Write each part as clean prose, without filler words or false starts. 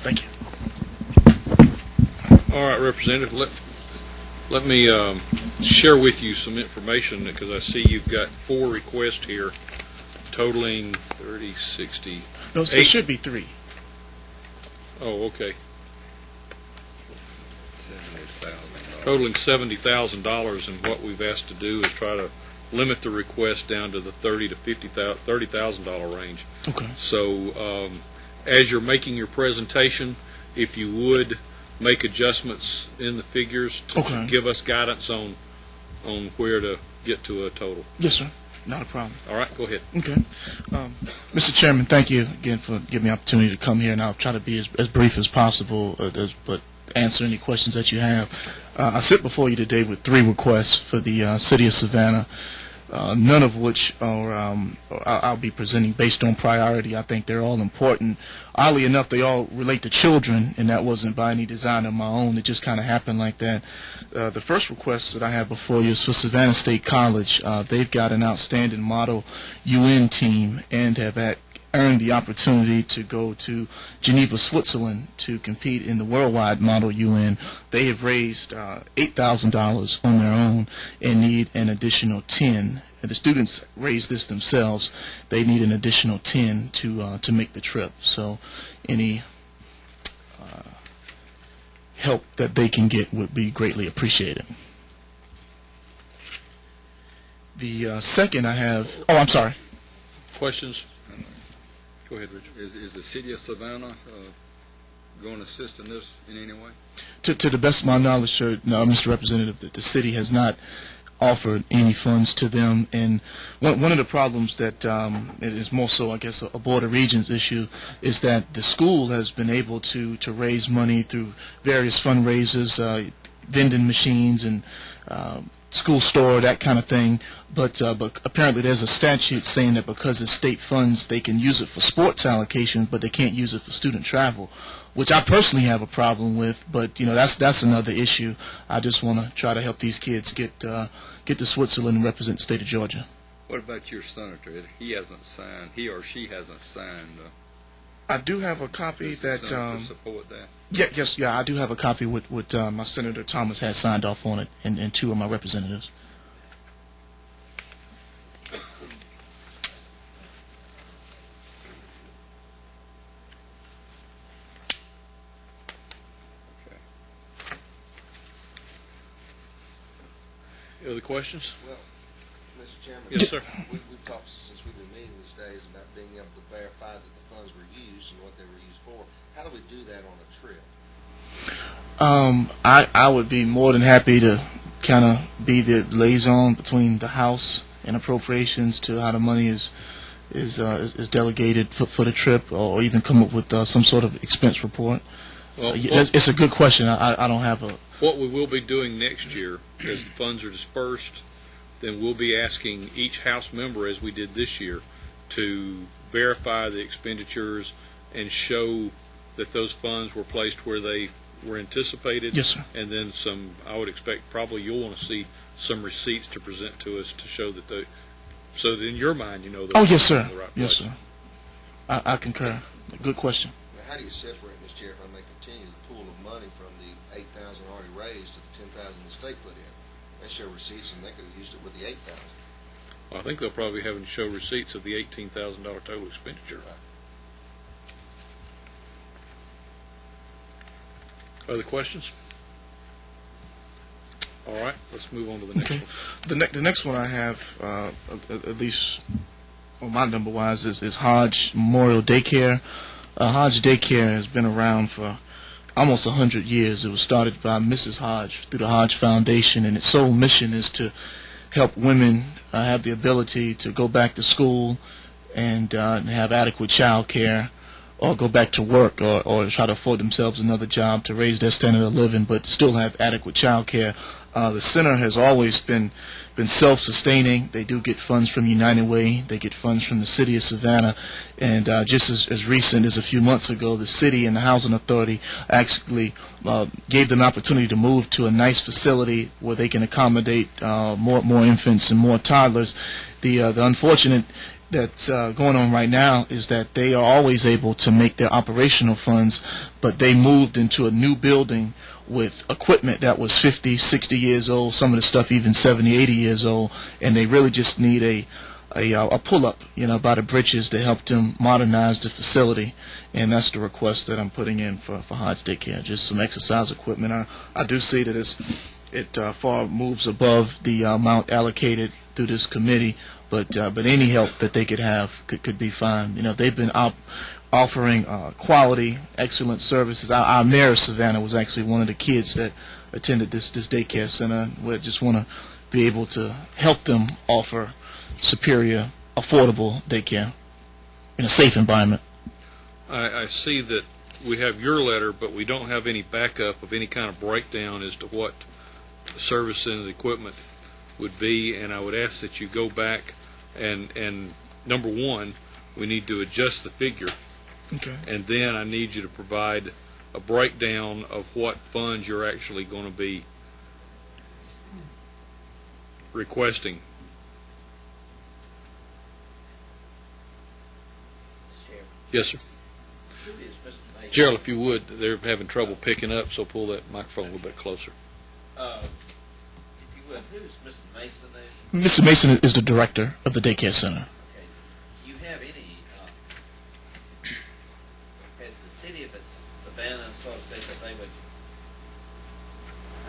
Thank you. All right, Representative, let me share with you some information, because I see you've got 4 requests here totaling 30, 60. No, there should be 3. Oh, okay. Totaling $70,000, and what we've asked to do is try to limit the request down to the $30,000 to $30,000 range. Okay. So, as you're making your presentation, if you would make adjustments in the figures to give us guidance on where to get to a total. Yes, sir. Not a problem. All right, go ahead. Okay. Mr. Chairman, thank you again for giving me the opportunity to come here, and I'll try to be as brief as possible, but answer any questions that you have. I sit before you today with 3 requests for the City of Savannah, none of which I'll be presenting based on priority. I think they're all important. Oddly enough, they all relate to children, and that wasn't by any design of my own. It just kind of happened like that. The first request that I have before you is for Savannah State College. They've got an outstanding Model UN team and have earned the opportunity to go to Geneva, Switzerland to compete in the worldwide Model UN. They have raised $8,000 on their own and need an additional 10. And the students raised this themselves. They need an additional 10 to make the trip. So any help that they can get would be greatly appreciated. The second I have... Oh, I'm sorry. Questions? Go ahead, Richard. Is the City of Savannah going to assist in this in any way? To the best of my knowledge, sir, no, Mr. Representative, the city has not offered any funds to them. And one of the problems that it is more so, I guess, a Board of Regents issue is that the school has been able to raise money through various fundraisers, vending machines and school store, that kind of thing, but apparently there's a statute saying that because it's state funds, they can use it for sports allocations, but they can't use it for student travel, which I personally have a problem with. But that's another issue. I just want to try to help these kids get to Switzerland and represent the state of Georgia. What about your senator? He or she hasn't signed. I do have a copy that. Support that. Yeah, I do have a copy with my Senator Thomas has signed off on it, and 2 of my representatives. Any other questions? Well, Mr. Chairman, yes, sir. We've talked since we've been meeting these days about being able to verify that the funds were used and what they were used for. How do we do that on a trip? I would be more than happy to kind of be the liaison between the House and appropriations to how the money is delegated for the trip, or even come up with some sort of expense report. Well, it's a good question. I don't have a... What we will be doing next year, as the funds are dispersed, then we'll be asking each House member, as we did this year, to verify the expenditures and show that those funds were placed where they were anticipated. Yes, sir. And then I would expect probably you'll want to see some receipts to present to us to show that so that in your mind you know that. Oh, yes, sir. In the right yes, place. sir. I concur. Good question. Now, how do you separate, Mr. Chair, if I may continue, the pool of money from the $8,000 already raised to the $10,000 the state put in? They show receipts, and they could have used it with the $8,000. Well, I think they'll probably have to show receipts of the $18,000 total expenditure. Right. Other questions? All right, let's move on to the next one. The next one I have, at least on my number wise, is Hodge Memorial Daycare. Hodge Daycare has been around for almost 100 years. It was started by Mrs. Hodge through the Hodge Foundation, and its sole mission is to help women have the ability to go back to school and have adequate child care, or go back to work, or try to afford themselves another job to raise their standard of living, but still have adequate child care. The center has always been self-sustaining. They do get funds from United Way. They get funds from the City of Savannah. And just as recent as a few months ago, the city and the Housing Authority actually gave them an opportunity to move to a nice facility where they can accommodate more infants and more toddlers. The unfortunate that's going on right now is that they are always able to make their operational funds, but they moved into a new building with equipment that was 50, 60 years old, some of the stuff even 70, 80 years old, and they really just need a pull-up, by the bridges to help them modernize the facility, and that's the request that I'm putting in for Hodge Daycare, just some exercise equipment. I do see that it far moves above the amount allocated through this committee, but any help that they could have could be fine. They've been offering quality, excellent services. Our mayor of Savannah was actually one of the kids that attended this daycare center. We just want to be able to help them offer superior, affordable daycare in a safe environment. I see that we have your letter, but we don't have any backup of any kind of breakdown as to what the service and the equipment would be, and I would ask that you go back and number one, we need to adjust the figure. Okay. And then I need you to provide a breakdown of what funds you're actually going to be requesting. Yes, sir. Gerald, if you would, they're having trouble picking up, so pull that microphone a little bit closer. If you would, who is Mr. Mason there? Mr. Mason is the director of the daycare center. Okay. Do you have any, has the city of Savannah sort of said that they would,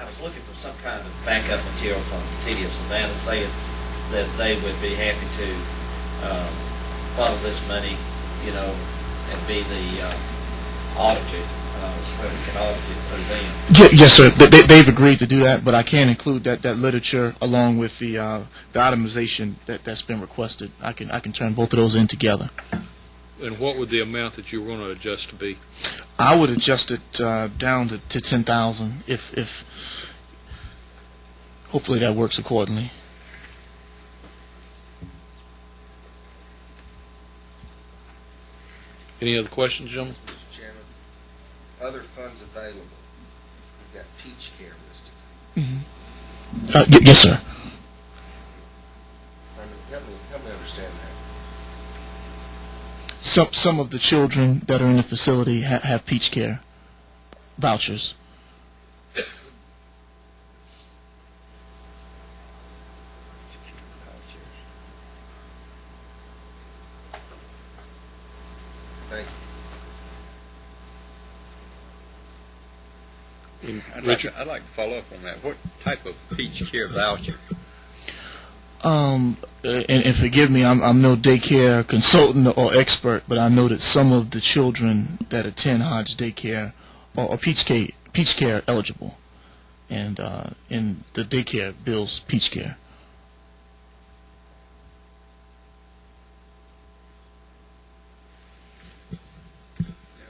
I was looking for some kind of backup material from the city of Savannah saying that they would be happy to follow this money, and be the auditor, where we can audit it through them. Yes, sir. They've agreed to do that, but I can include that literature along with the itemization that's been requested. I can turn both of those in together. And what would the amount that you were going to adjust to be? I would adjust it down to 10,000 if hopefully that works accordingly. Any other questions, gentlemen? Mr. Chairman, other funds available. We've got Peach Care listed. Yes, sir. Help me understand that. Some of the children that are in the facility have Peach Care vouchers. Thank you. Richard? I'd like to follow up on that. What type of Peach Care voucher? And forgive me, I'm no daycare consultant or expert, but I know that some of the children that attend Hodge Daycare are Peach Care eligible, and in the daycare bills Peach Care.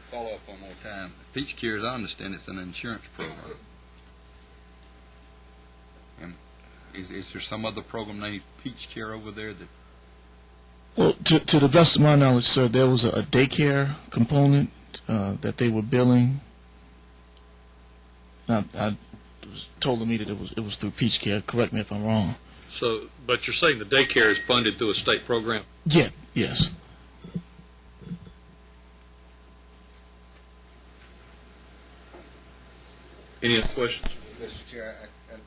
Follow up one more time. Peach Care, as I understand, it's an insurance program. And is there some other program named Peach Care over there that? Well, to the best of my knowledge, sir, there was a daycare component that they were billing. I was told to me that it was through Peach Care. Correct me if I'm wrong. So, but you're saying the daycare is funded through a state program? Yeah. Yes. Any other questions? Mr. Chair, I'd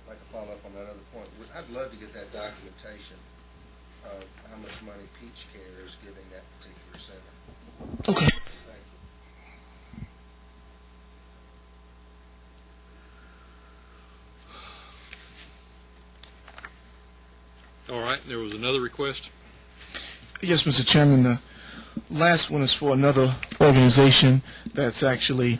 like to follow up on that other point. I'd love to get that documentation of how much money Peach Care is giving that particular center. Okay. Thank you. All right, there was another request. Yes, Mr. Chairman. The last one is for another organization that's actually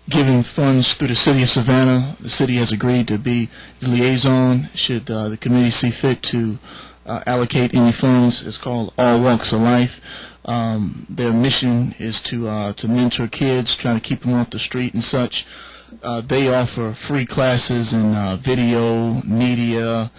giving funds through the city of Savannah. The city has agreed to be the liaison should the committee see fit to allocate any funds. It's called All Walks of Life. Their mission is to mentor kids, trying to keep them off the street and such. They offer free classes in video, media,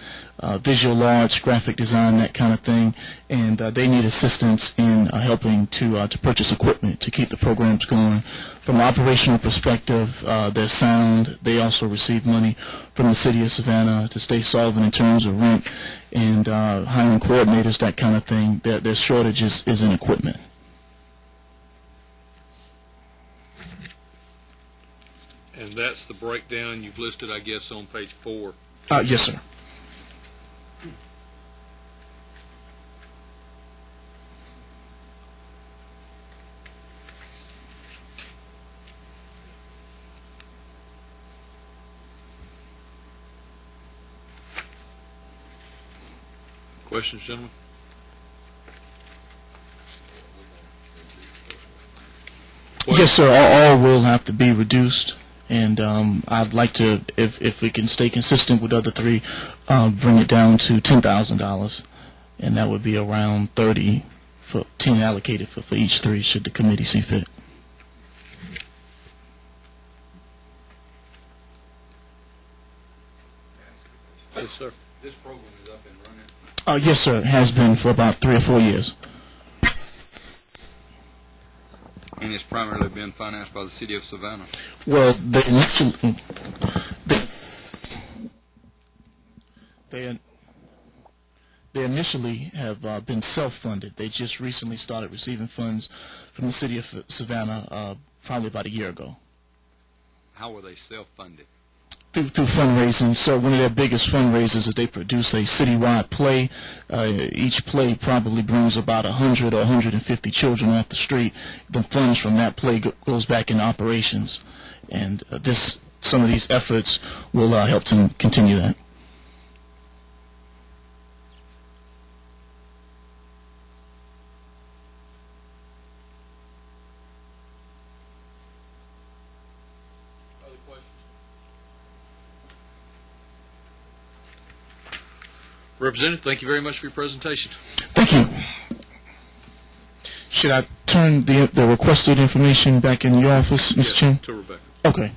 visual arts, graphic design, that kind of thing, and they need assistance in helping to purchase equipment to keep the programs going. From an operational perspective, their sound, they also receive money from the City of Savannah to stay solvent in terms of rent and hiring coordinators, that kind of thing. Their shortage is in equipment. And that's the breakdown you've listed, I guess, on page 4. Yes, sir. Questions, gentlemen? Yes, sir. All will have to be reduced, and I'd like to, if we can stay consistent with the other three, bring it down to $10,000, and that would be around 30 for 10 allocated for each three, should the committee see fit. Yes, sir. This program is up and running. Yes, sir. It has been for about 3 or 4 years. And it's primarily been financed by the City of Savannah. Well, they initially have been self-funded. They just recently started receiving funds from the City of Savannah probably about a year ago. How were they self-funded? Through fundraising. So one of their biggest fundraisers is they produce a citywide play. Each play probably brings about 100 or 150 children off the street. The funds from that play goes back in operations, and some of these efforts will help to continue that. Other questions? Representative, thank you very much for your presentation. Thank you. Should I turn the requested information back in your office, Mr. Yes, Chairman? to Rebecca. Okay.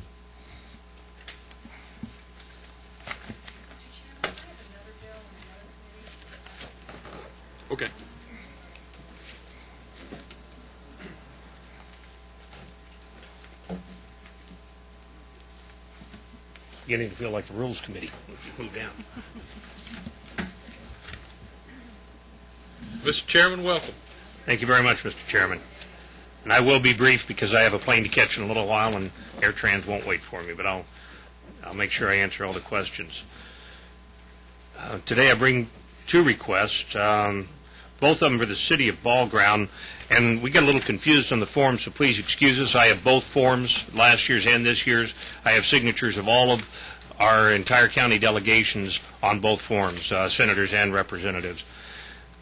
Okay. Beginning to feel like the Rules Committee. Move down. Mr. Chairman, welcome. Thank you very much, Mr. Chairman. And I will be brief because I have a plane to catch in a little while and AirTrans won't wait for me, but I'll make sure I answer all the questions. Today I bring 2 requests, both of them for the City of Ball Ground, and we got a little confused on the forms, so please excuse us. I have both forms, last year's and this year's. I have signatures of all of our entire county delegations on both forms, senators and representatives.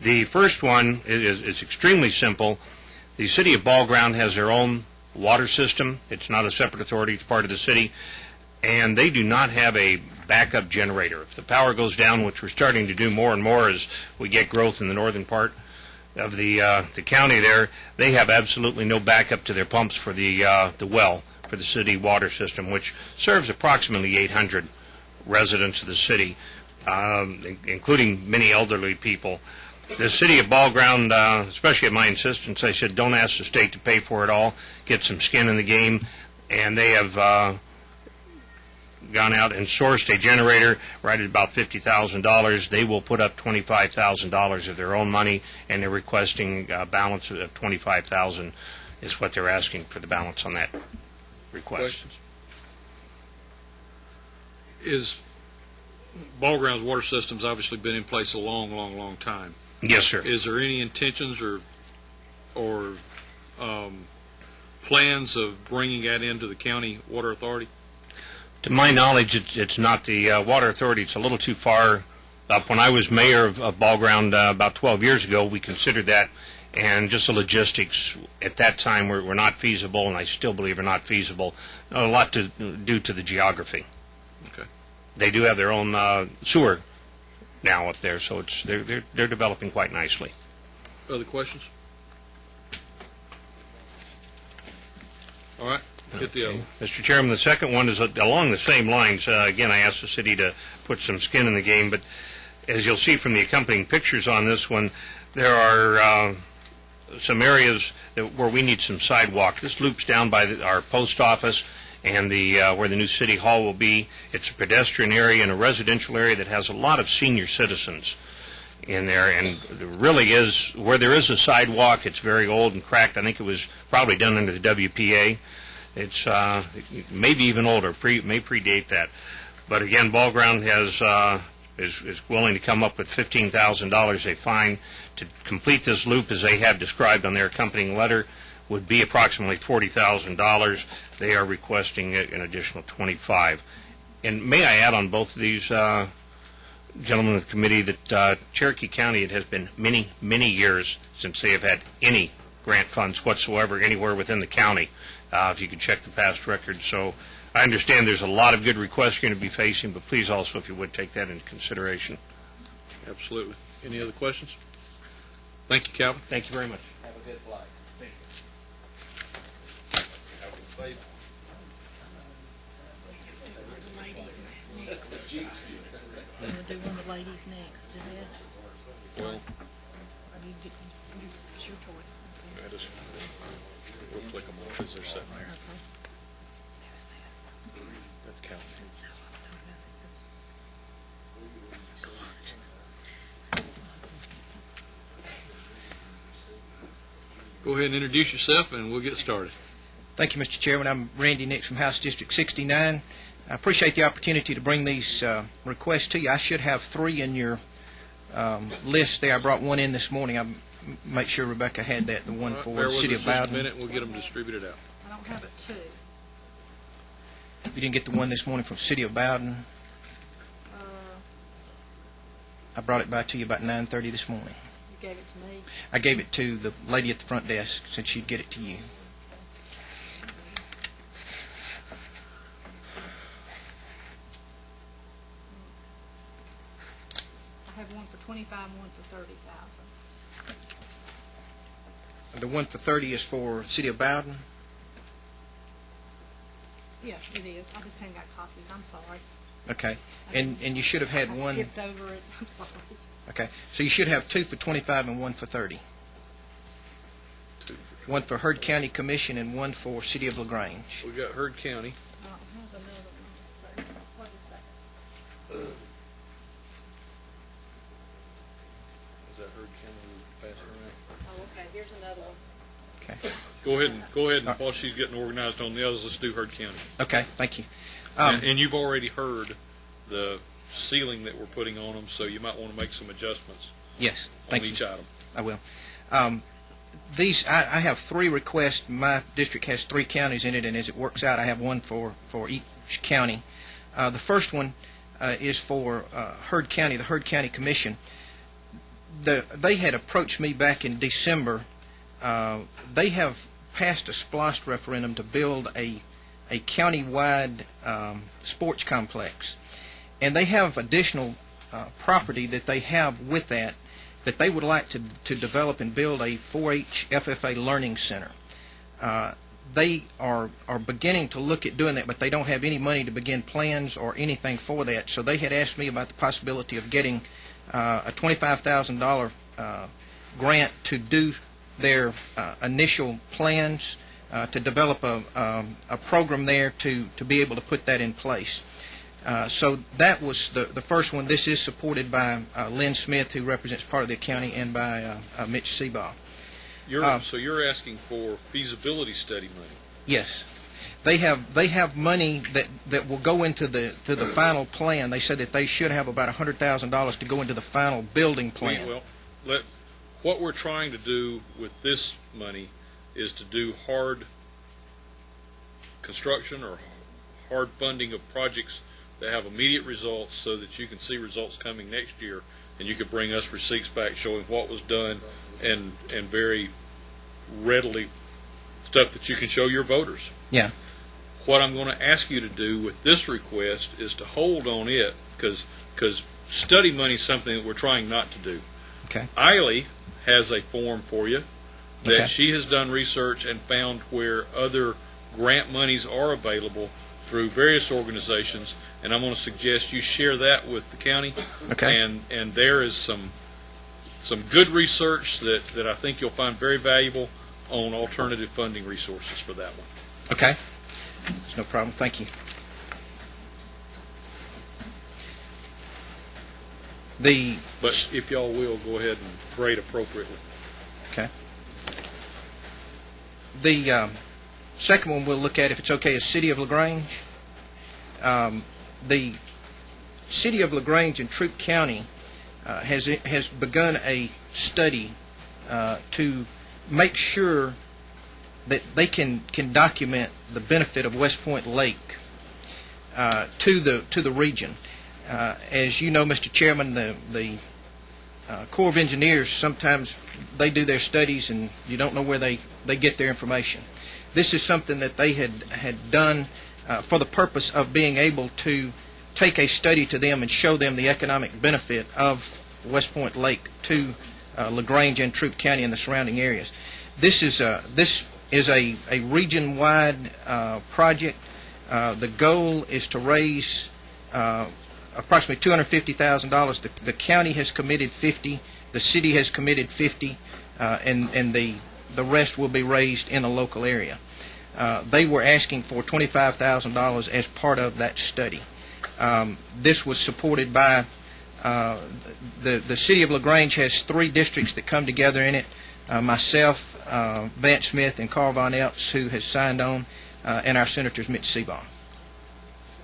The first one is extremely simple. The City of Ball Ground has their own water system. It's not a separate authority. It's part of the city. And they do not have a backup generator. If the power goes down, which we're starting to do more and more as we get growth in the northern part of the county there, they have absolutely no backup to their pumps for the well for the city water system, which serves approximately 800 residents of the city, including many elderly people. The City of Ball Ground, especially at my insistence, I said, don't ask the state to pay for it all. Get some skin in the game. And they have gone out and sourced a generator right at about $50,000. They will put up $25,000 of their own money, and they're requesting a balance of $25,000 is what they're asking for the balance on that request. Questions? Is Ball Ground's water system's obviously been in place a long, long, long time. Yes, sir. Is there any intentions or plans of bringing that into the county water authority? To my knowledge, it's not the water authority. It's a little too far up. When I was mayor of Ball Ground about 12 years ago, we considered that, and just the logistics at that time were not feasible, and I still believe are not feasible. A lot to do to the geography. Okay. They do have their own sewer now up there, so they're developing quite nicely. Other questions? All right. Hit the other one. Mr. Chairman, the second one is along the same lines. Again, I asked the city to put some skin in the game, but As you'll see from the accompanying pictures on this one, there are some areas where we need some sidewalk. This loops down by our post office and where the new city hall will be. It's a pedestrian area and a residential area that has a lot of senior citizens in there, and there really is, where there is a sidewalk, it's very old and cracked. I think it was probably done under the WPA. It's maybe even older, may predate that. But again, Ball Ground is willing to come up with $15,000 a fine to complete this loop, as they have described on their accompanying letter, would be approximately $40,000. They are requesting an additional $25,000. And may I add on both of these, gentlemen of the committee, that Cherokee County, it has been many, many years since they have had any grant funds whatsoever anywhere within the county, if you could check the past record. So I understand there's a lot of good requests you're going to be facing, but please also, if you would, take that into consideration. Absolutely. Any other questions? Thank you, Calvin. Thank you very much. Have a good flight. Thank you. We'll do one of the ladies next, Jeanette. Well, It's your choice. that is, we'll click them off as they're sitting there. That's Calvin. Go ahead and introduce yourself, and we'll get started. Thank you, Mr. Chairman. I'm Randy Nix from House District 69. I appreciate the opportunity to bring these requests to you. I should have 3 in your list there. I brought one in this morning. I'll make sure Rebecca had that, the one for Bear the with City us of just a Bowden. minute, and we'll get them distributed out. I don't have it too. You didn't get the one this morning from the City of Bowden? I brought it by to you about 9:30 this morning. You gave it to me. I gave it to the lady at the front desk, said she'd get it to you. I have one for 25 and one for 30,000. The one for 30 is for City of Bowden. Yeah, it is. I just haven't got copies. I'm sorry. Okay. And you should have had I one. skipped over it. I'm sorry. Okay. So you should have 2 for 25 and 1 for 30. One for Heard County Commission and one for City of LaGrange. We've got Heard County. I don't have another one. What is that? Is that Heard County? We'll pass it around. Oh, okay. Here's another one. Okay. Go ahead, and while she's getting organized on the others, let's do Heard County. Okay. Thank you. And you've already heard the ceiling that we're putting on them, so you might want to make some adjustments Yes. on Thank each you. item. I will. I have 3 requests. My district has 3 counties in it, and as it works out, I have one for each county. The first one is for Heard County, the Heard County Commission. They had approached me back in December. They have passed a SPLOST referendum to build a county-wide sports complex. And they have additional property that they have with that they would like to develop and build a 4-H FFA learning center. They are beginning to look at doing that, but they don't have any money to begin plans or anything for that. So they had asked me about the possibility of getting a $25,000 grant to do their initial plans, to develop a program there to be able to put that in place. So that was the first one. This is supported by Lynn Smith, who represents part of the county, and by Mitch Seabaugh. So you're asking for feasibility study money? Yes. They have money that will go into the final plan. They said that they should have about $100,000 to go into the final building plan. Well, what we're trying to do with this money is to do hard construction or hard funding of projects that have immediate results, so that you can see results coming next year, and you can bring us receipts back showing what was done, and very readily stuff that you can show your voters. Yeah. What I'm going to ask you to do with this request is to hold on it, because study money is something that we're trying not to do. Okay. Eiley has a form for you that Okay. she has done research and found where other grant monies are available through various organizations, and I'm going to suggest you share that with the county. Okay. And there is some good research that I think you'll find very valuable on alternative funding resources for that one. Okay. There's no problem. Thank you. But if y'all will, go ahead and grade appropriately. Okay. The second one we'll look at, if it's okay, is City of LaGrange. The City of LaGrange in Troup County has begun a study to make sure that they can document the benefit of West Point Lake to the region. As you know, Mr. Chairman, the Corps of Engineers, sometimes they do their studies and you don't know where they get their information. This is something that they had done for the purpose of being able to take a study to them and show them the economic benefit of West Point Lake to LaGrange and Troup County and the surrounding areas. This is a region-wide project. The goal is to raise approximately $250,000. The county has committed $50,000. The city has committed $50,000, and the rest will be raised in the local area. They were asking for $25,000 as part of that study. This was supported by the city of LaGrange has 3 districts that come together in it. Myself, Vance Smith, and Carl Von Eltz, who has signed on, and our senators, Mitch Seabaugh.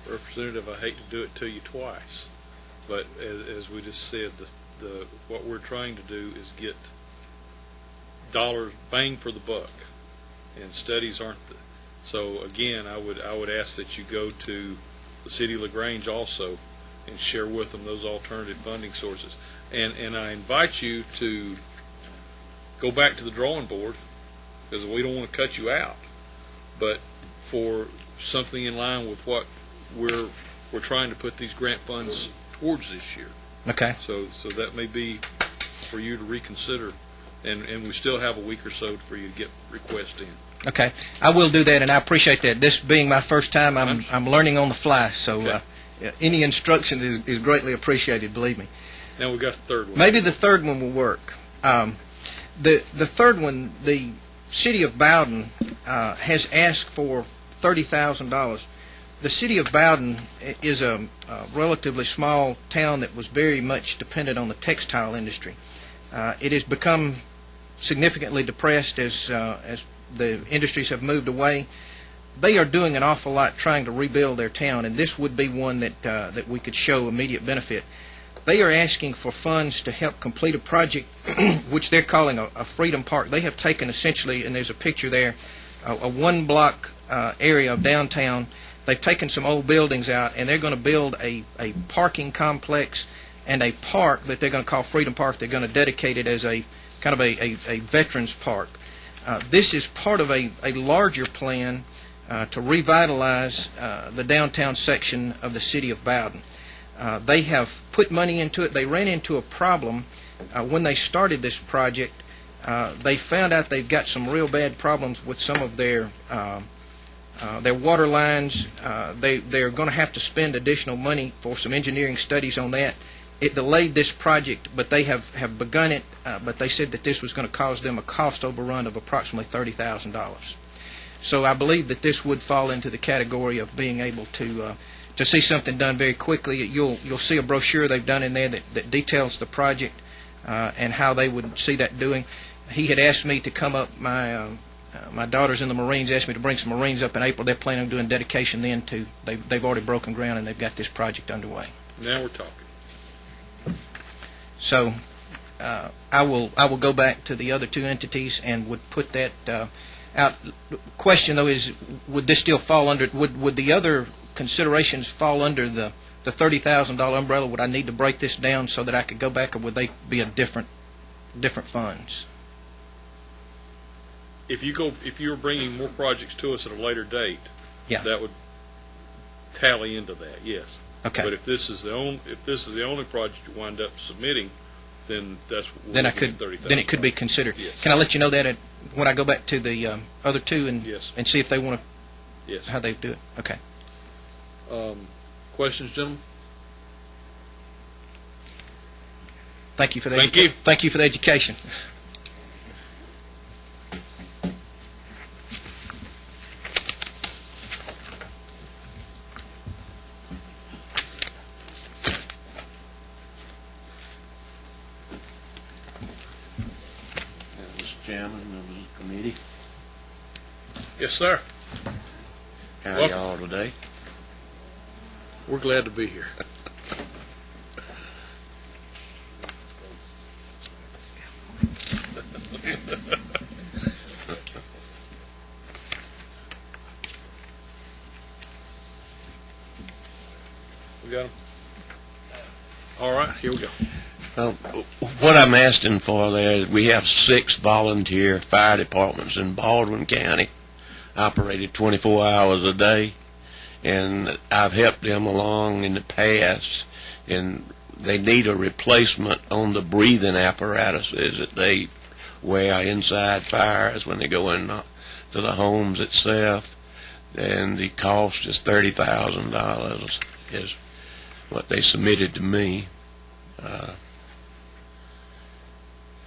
Representative, I hate to do it to you twice, but as we just said, what we're trying to do is get dollars bang for the buck, and studies aren't. So again, I would ask that you go to the City of LaGrange also and share with them those alternative funding sources. And I invite you to go back to the drawing board, because we don't want to cut you out, but for something in line with what we're trying to put these grant funds towards this year. Okay. So that may be for you to reconsider, and we still have a week or so for you to get requests in. Okay, I will do that, and I appreciate that. This being my first time, I'm learning on the fly, so Okay. Any instruction is greatly appreciated, believe me. Now we've got the third one. Maybe the third one will work. The third one, the City of Bowden has asked for $30,000. The City of Bowden is a relatively small town that was very much dependent on the textile industry. It has become significantly depressed as the industries have moved away. They are doing an awful lot trying to rebuild their town, and this would be one that we could show immediate benefit. They are asking for funds to help complete a project which they're calling a Freedom Park. They have taken essentially, and there's a picture there, a one-block area of downtown. They've taken some old buildings out, and they're going to build a parking complex and a park that they're going to call Freedom Park. They're going to dedicate it as a kind of a veterans park. This is part of a larger plan to revitalize the downtown section of the City of Bowden. They have put money into it. They ran into a problem when they started this project. They found out they've got some real bad problems with some of their water lines. They're going to have to spend additional money for some engineering studies on that. It delayed this project, but they have begun it, but they said that this was going to cause them a cost overrun of approximately $30,000. So I believe that this would fall into the category of being able to see something done very quickly. You'll see a brochure they've done in there that details the project and how they would see that doing. He had asked me to come up. My daughter's in the Marines, asked me to bring some Marines up in April. They're planning on doing dedication then too. They've already broken ground and they've got this project underway. Now we're talking. So I will go back to the other 2 entities and would put that out. Question though is, would this still fall under? Would the other considerations fall under the $30,000 umbrella? Would I need to break this down so that I could go back, or would they be a different funds? If you're bringing more projects to us at a later date, Yeah. that would tally into that. Yes. Okay. But if this is the only project you wind up submitting, then that's Then it could be considered. Yes. Can I let you know that when I go back to the other 2 and Yes. and see if they want Yes. how they do it? Okay. Questions, gentlemen? Thank you for the Thank you. Thank you for the education. Mr. Chairman, members of the committee, Yes, sir. how Welcome. y'all today? We're glad to be here. We got 'em? All right, here we go. Well, what I'm asking for there is we have 6 volunteer fire departments in Baldwin County, operated 24 hours a day, and I've helped them along in the past, and they need a replacement on the breathing apparatuses that they wear inside fires when they go in to the homes itself, and the cost is $30,000 is what they submitted to me.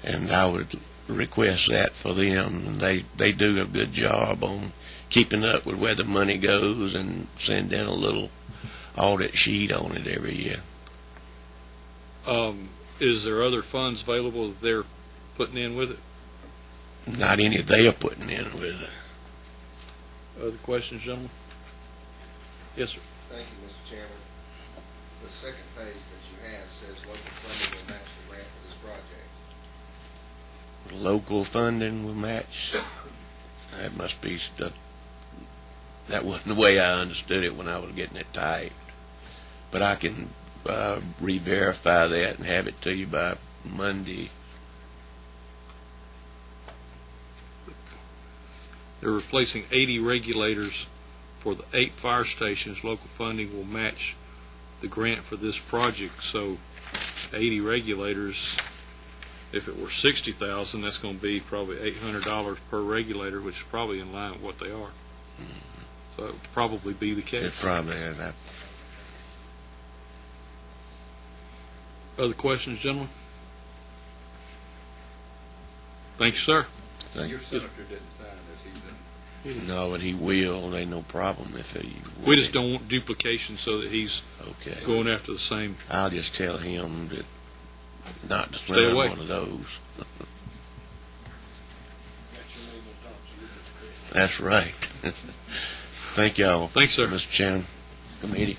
And I would request that for them. And they do a good job on keeping up with where the money goes and send in a little audit sheet on it every year. Is there other funds available that they're putting in with it? Not any they are putting in with it. Other questions, gentlemen? Yes, sir. Thank you, Mr. Chairman. The second page that you have says local funding will match the grant for this project. Local funding will match. That must be stuff. That wasn't the way I understood it when I was getting it typed. But I can re-verify that and have it to you by Monday. They're replacing 80 regulators for the 8 fire stations. Local funding will match the grant for this project. So 80 regulators, if it were $60,000, that's going to be probably $800 per regulator, which is probably in line with what they are. So it would probably be the It case. probably is that. Other questions, gentlemen? Thank you, sir. Thank Your senator didn't sign this, he's in. No, but he will. Ain't no problem if he. We just don't want duplication so that he's Okay. going after the same. I'll just tell him that not to Stay sign away. one of those. That's right. Thank y'all. Thanks, sir. Mr. Chairman, committee.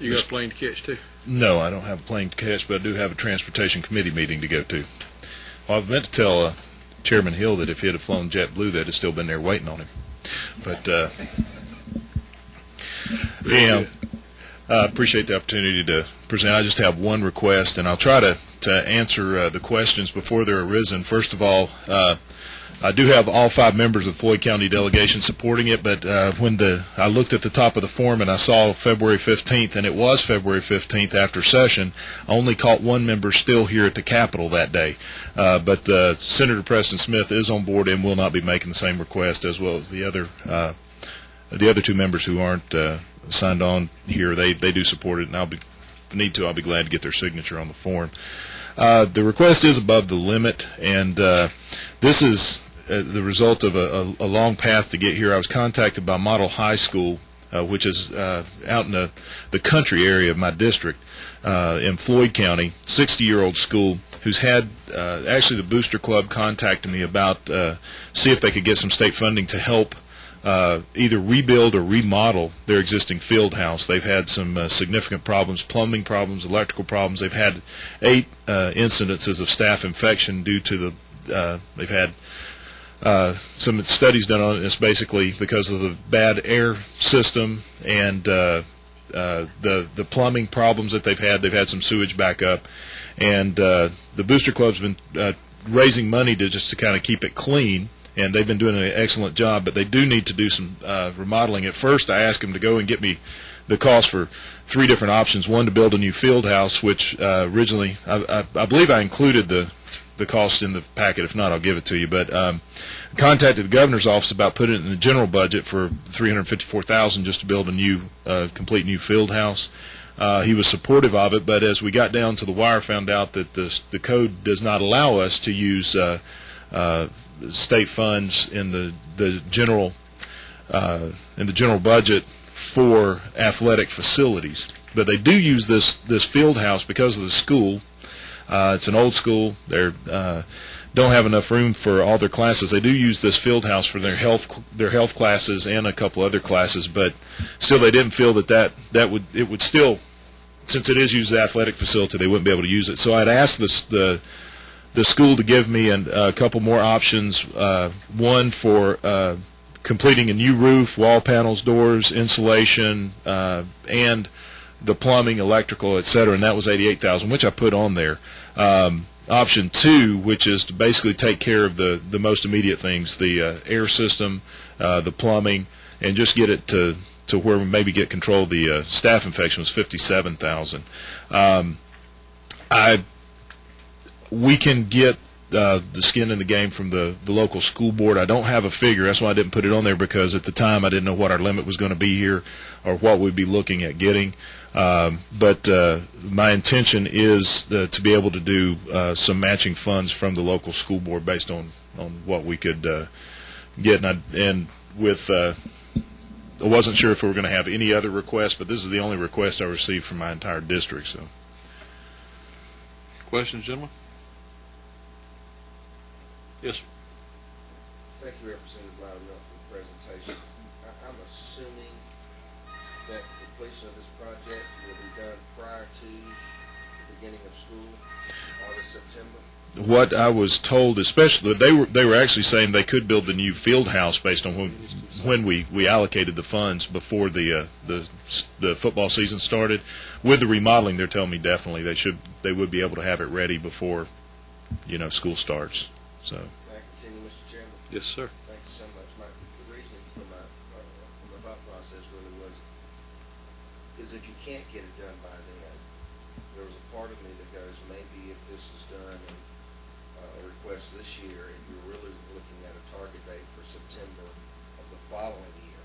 You got a plane to catch, too? No, I don't have a plane to catch, but I do have a transportation committee meeting to go to. Well, I meant to tell Chairman Hill that if he had flown JetBlue, they'd have still been there waiting on him. But yeah, I appreciate the opportunity to present. I just have one request, and I'll try to answer the questions before they're arisen. First of all, I do have all 5 members of the Floyd County delegation supporting it, but when I looked at the top of the form and I saw February 15th, and it was February 15th after session, I only caught 1 member still here at the Capitol that day. But Senator Preston Smith is on board and will not be making the same request, as well as the other 2 members who aren't signed on here. They do support it, and I'll be glad to get their signature on the form. The request is above the limit, and this is the result of a long path to get here. I was contacted by Model High School, which is out in the country area of my district in Floyd County, 60-year-old school, who's had actually the Booster Club contacted me about see if they could get some state funding to help either rebuild or remodel their existing field house. They've had some significant problems, plumbing problems, electrical problems. They've had 8 incidences of staph infection due to they've had some studies done on it. It's basically because of the bad air system and the plumbing problems that they've had. They've had some sewage backup. and the Booster Club's been raising money to kind of keep it clean, and they've been doing an excellent job, but they do need to do some remodeling. At first, I asked them to go and get me the cost for 3 different options. One, to build a new field house, which originally, I believe I included the cost in the packet. If not, I'll give it to you. But contacted the governor's office about putting it in the general budget for $354,000 just to build a new, complete new field house. He was supportive of it, but as we got down to the wire, found out that the code does not allow us to use state funds in the general budget for athletic facilities. But they do use this field house because of the school. It's an old school. They don't have enough room for all their classes. They do use this field house for their health classes and a couple other classes, but still they didn't feel it would still, since it is used as an athletic facility, they wouldn't be able to use it. So I'd asked the school to give me a couple more options. One for completing a new roof, wall panels, doors, insulation, and the plumbing, electrical, etc., and that was $88,000, which I put on there. Option 2, which is to basically take care of the most immediate things, the air system, the plumbing, and just get it to where we maybe get control of the staph infection, was $57,000. We can get the skin in the game from the local school board. I don't have a figure. That's why I didn't put it on there, because at the time I didn't know what our limit was going to be here or what we'd be looking at getting. But my intention is to be able to do some matching funds from the local school board based on what we could get. And with I wasn't sure if we were going to have any other requests, but this is the only request I received from my entire district. So, Questions, gentlemen? Yes, sir. Thank you, Representative Loudon, for the presentation. I'm assuming that completion of this project will be done prior to the beginning of school, August, September? What I was told, especially, they were actually saying they could build the new field house based on when we allocated the funds before the football season started. With the remodeling, they're telling me definitely they would be able to have it ready before school starts. So. May I continue, Mr. Chairman? yes, sir. Thank you so much. The reasoning for my thought process really was, is if you can't get it done by then, there was a part of me that goes, maybe if this is done in a request this year, and you're really looking at a target date for September of the following year,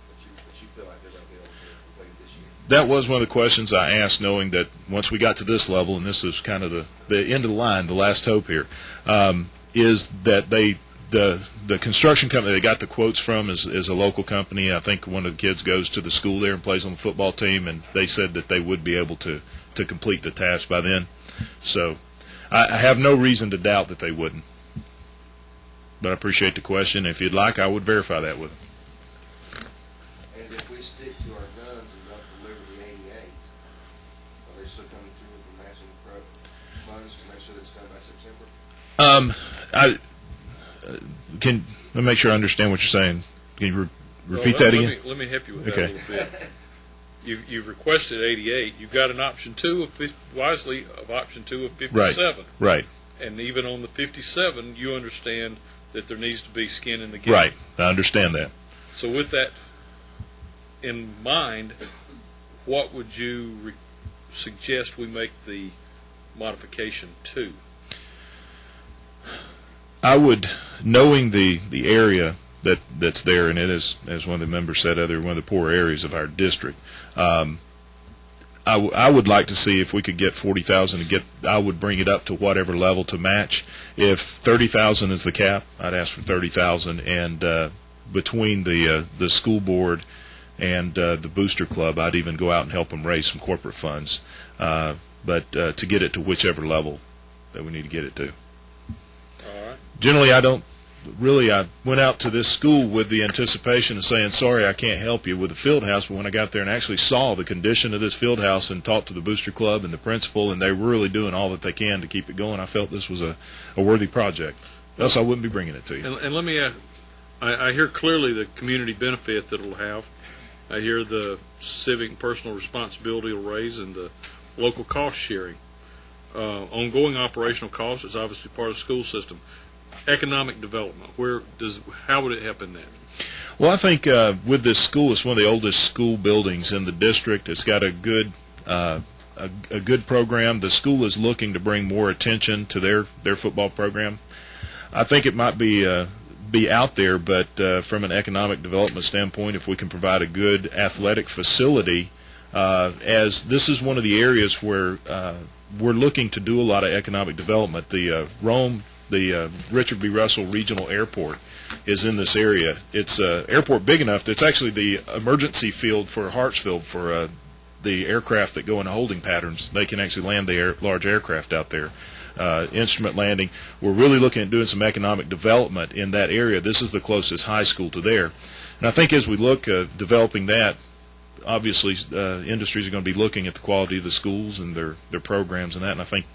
but you feel like they're going to be able to complete it this year. That was one of the questions I asked, knowing that once we got to this level, and this was kind of the end of the line, the last hope here, is that the construction company they got the quotes from is a local company. I think one of the kids goes to the school there and plays on the football team, and they said that they would be able to complete the task by then. So I have no reason to doubt that they wouldn't. But I appreciate the question. If you'd like, I would verify that with them. And if we stick to our guns and don't deliver the 88, are they still coming through with the matching funds to make sure that it's done by September? Let me make sure I understand what you're saying. Can you repeat that again? Let me help you with that a little bit. You've requested 88. You've got an option 2 of option 2 of 57. Right. And even on the 57, you understand that there needs to be skin in the game. Right. I understand that. So with that in mind, what would you suggest we make the modification to? I would, knowing the area that's there, and it is, as one of the members said, one of the poor areas of our district. I would like to see if we could get 40,000 to get. I would bring it up to whatever level to match. If 30,000 is the cap, I'd ask for 30,000, and between the school board and the booster club, I'd even go out and help them raise some corporate funds. But to get it to whichever level that we need to get it to. Generally, I went out to this school with the anticipation of saying, sorry, I can't help you with the field house, but when I got there and actually saw the condition of this field house and talked to the booster club and the principal, and they were really doing all that they can to keep it going, I felt this was a worthy project. Else I wouldn't be bringing it to you. And let me ask, I hear clearly the community benefit that it'll have. I hear the civic and personal responsibility it'll raise and the local cost sharing. ongoing operational costs is obviously part of the school system. Economic development, how would it help in that? Well, I think with this school, it's one of the oldest school buildings in the district. It's got a good program. The school is looking to bring more attention to their football program. I think it might be out there, but from an economic development standpoint, if we can provide a good athletic facility, as this is one of the areas where we're looking to do a lot of economic development. The Richard B. Russell Regional Airport is in this area. It's an airport big enough that it's actually the emergency field for Hartsfield for the aircraft that go into holding patterns. They can actually land the large aircraft out there. Instrument landing. We're really looking at doing some economic development in that area. This is the closest high school to there. And I think as we look at developing that, obviously industries are going to be looking at the quality of the schools and their programs and that, and I think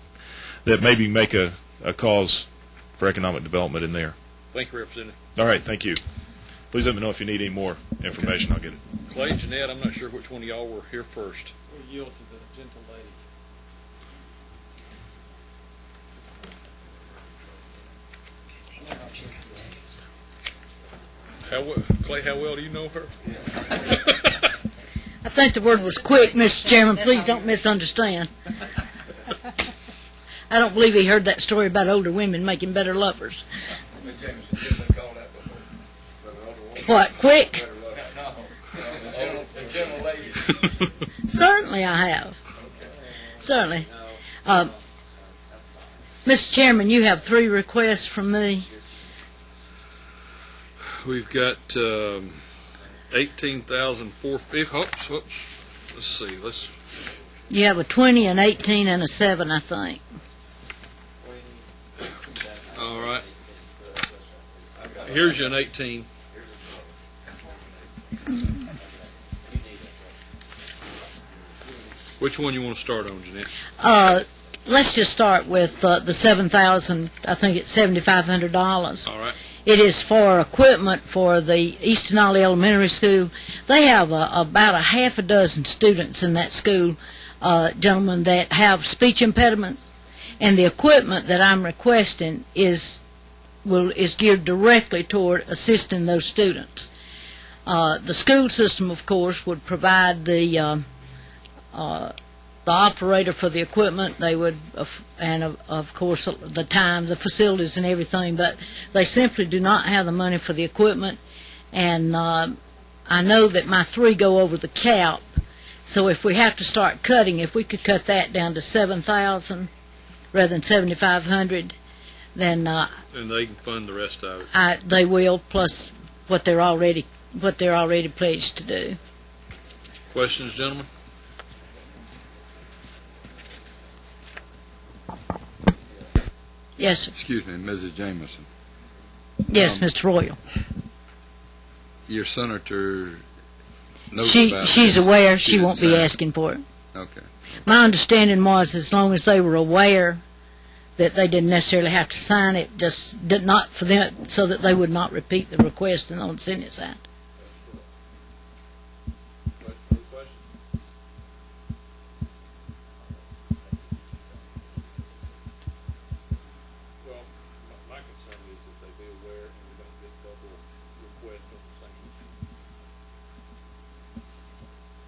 that maybe make a cause for economic development in there. Thank you, Representative. All right, thank you. Please let me know if you need any more information. I'll get it. Clay and Jeanette, I'm not sure which one of y'all were here first. We'll yield to the gentle lady. Clay, how well do you know her? I think the word was quick, Mr. Chairman. Please don't misunderstand. I don't believe he heard that story about older women making better lovers. What, quick? The gentle lady. Certainly I have. Certainly. Mr. Chairman, you have 3 requests from me. We've got 18,450. Let's see. You have a 20, an 18, and a 7, I think. All right. Here's an 18. Which one you want to start on, Jeanette? Let's just start with the 7,000. I think it's $7,500. All right. It is for equipment for the East Denali Elementary School. They have about a half a dozen students in that school, gentlemen, that have speech impediments, and the equipment that I'm requesting is geared directly toward assisting those students. The school system, of course, would provide the operator for the equipment. They would, and of course, the time, the facilities, and everything. But they simply do not have the money for the equipment. And I know that my 3 go over the cap. So if we have to start cutting, if we could cut that down to 7,000 rather than 7,500, then and they can fund the rest of it. They will, plus what they're already pledged to do. Questions, gentlemen? Yes, sir. Excuse me, Mrs. Jameson. Yes, Mr. Royal. Your senator knows about She's this. aware. She didn't won't be sign it. asking for it. Okay. My understanding was, as long as they were aware that they didn't necessarily have to sign it, just did not for them, so that they would not repeat the request and don't send it signed. Well, my concern is that they be aware and we don't get double requests on the same.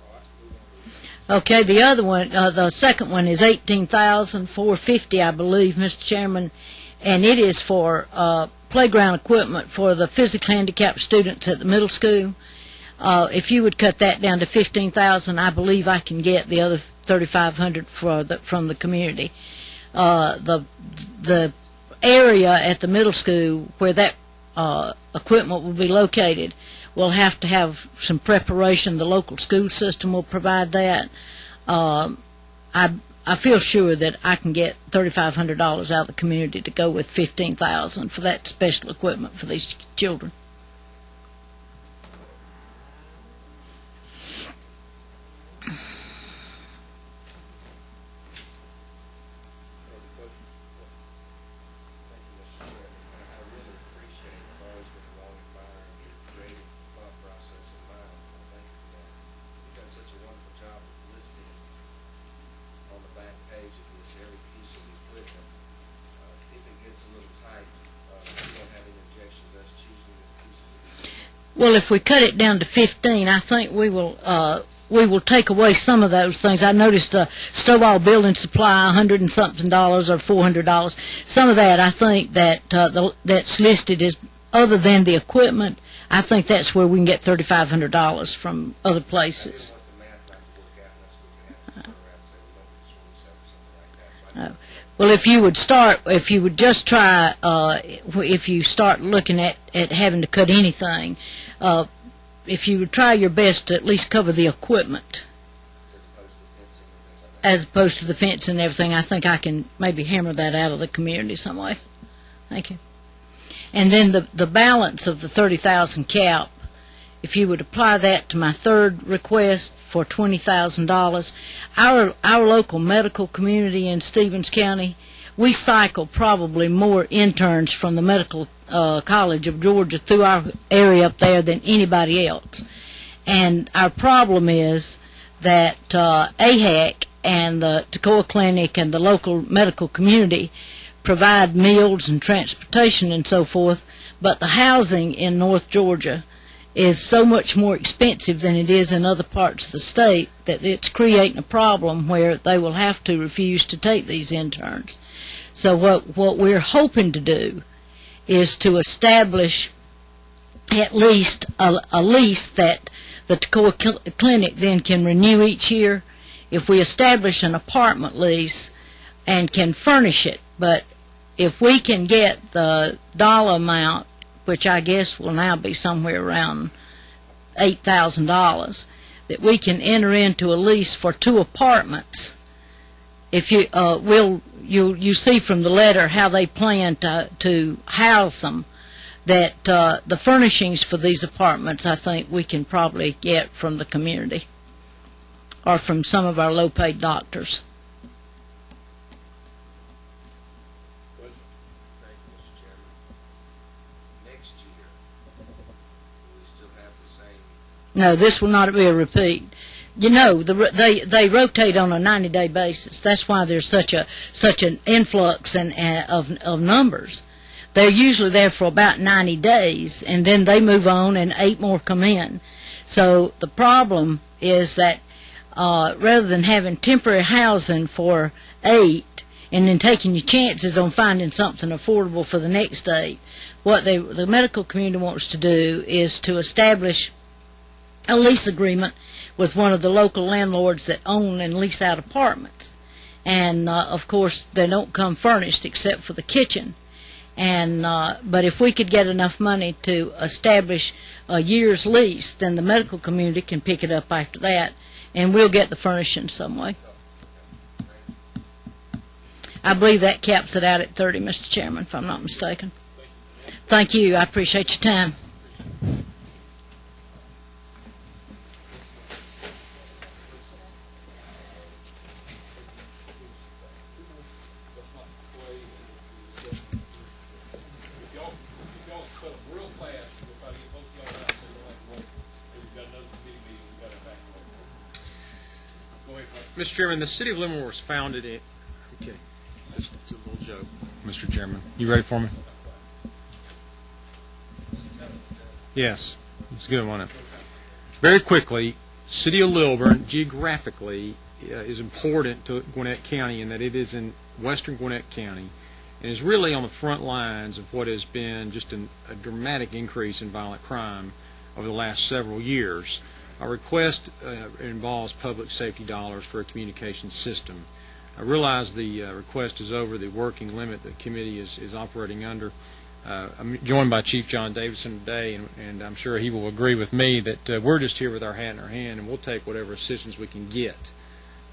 All right, move on. Okay, the other one, the second one is $18,450, I believe, Mr. Chairman, and it is for playground equipment for the physically handicapped students at the middle school. If you would cut that down to $15,000, I believe I can get the other $3,500 from the community. The area at the middle school where that equipment will be located will have to have some preparation. The local school system will provide that. I feel sure that I can get $3,500 out of the community to go with $15,000 for that special equipment for these children. Such a wonderful job of listing on the back page of this every piece of a little tight. You don't have any objection to us choosing the pieces of equipment? Well, if we cut it down to 15, I think we will take away some of those things. I noticed Stovall Building Supply, $100 and something or $400. Some of that, I think that that's listed as, other than the equipment, I think that's where we can get $3,500 from other places. Well, if you would just try, if you start looking at having to cut anything, if you would try your best to at least cover the equipment, as opposed to the fence and everything, I think I can maybe hammer that out of the community some way. Thank you. And then the balance of the 30,000 cap, if you would apply that to my third request for $20,000, our local medical community in Stevens County, we cycle probably more interns from the Medical College of Georgia through our area up there than anybody else. And our problem is that AHEC and the Toccoa Clinic and the local medical community provide meals and transportation and so forth, but the housing in North Georgia is so much more expensive than it is in other parts of the state that it's creating a problem where they will have to refuse to take these interns. So what we're hoping to do is to establish at least a lease that the Toccoa Clinic then can renew each year. If we establish an apartment lease and can furnish it, but if we can get the dollar amount, which I guess will now be somewhere around $8,000, that we can enter into a lease for 2 apartments. If you you see from the letter how they plan to house them, that the furnishings for these apartments, I think we can probably get from the community or from some of our low-paid doctors. No, this will not be a repeat. You know, they rotate on a 90-day basis. That's why there's such an influx of numbers. They're usually there for about 90 days, and then they move on, and 8 more come in. So the problem is that rather than having temporary housing for 8 and then taking your chances on finding something affordable for the next 8, what the medical community wants to do is to establish a lease agreement with one of the local landlords that own and lease out apartments. And, of course, they don't come furnished except for the kitchen. And but if we could get enough money to establish a year's lease, then the medical community can pick it up after that, and we'll get the furnishing some way. I believe that caps it out at 30, Mr. Chairman, if I'm not mistaken. Thank you. I appreciate your time. Mr. Chairman, the City of Livermore was founded in... Okay, just a little joke, Mr. Chairman. You ready for me? Yes, it's a good one. Very quickly, City of Lilburn, geographically, is important to Gwinnett County in that it is in western Gwinnett County and is really on the front lines of what has been just a dramatic increase in violent crime over the last several years. Our request involves public safety dollars for a communications system. I realize the request is over the working limit the committee is operating under. I'm joined by Chief John Davison today, and I'm sure he will agree with me that we're just here with our hat in our hand, and we'll take whatever assistance we can get.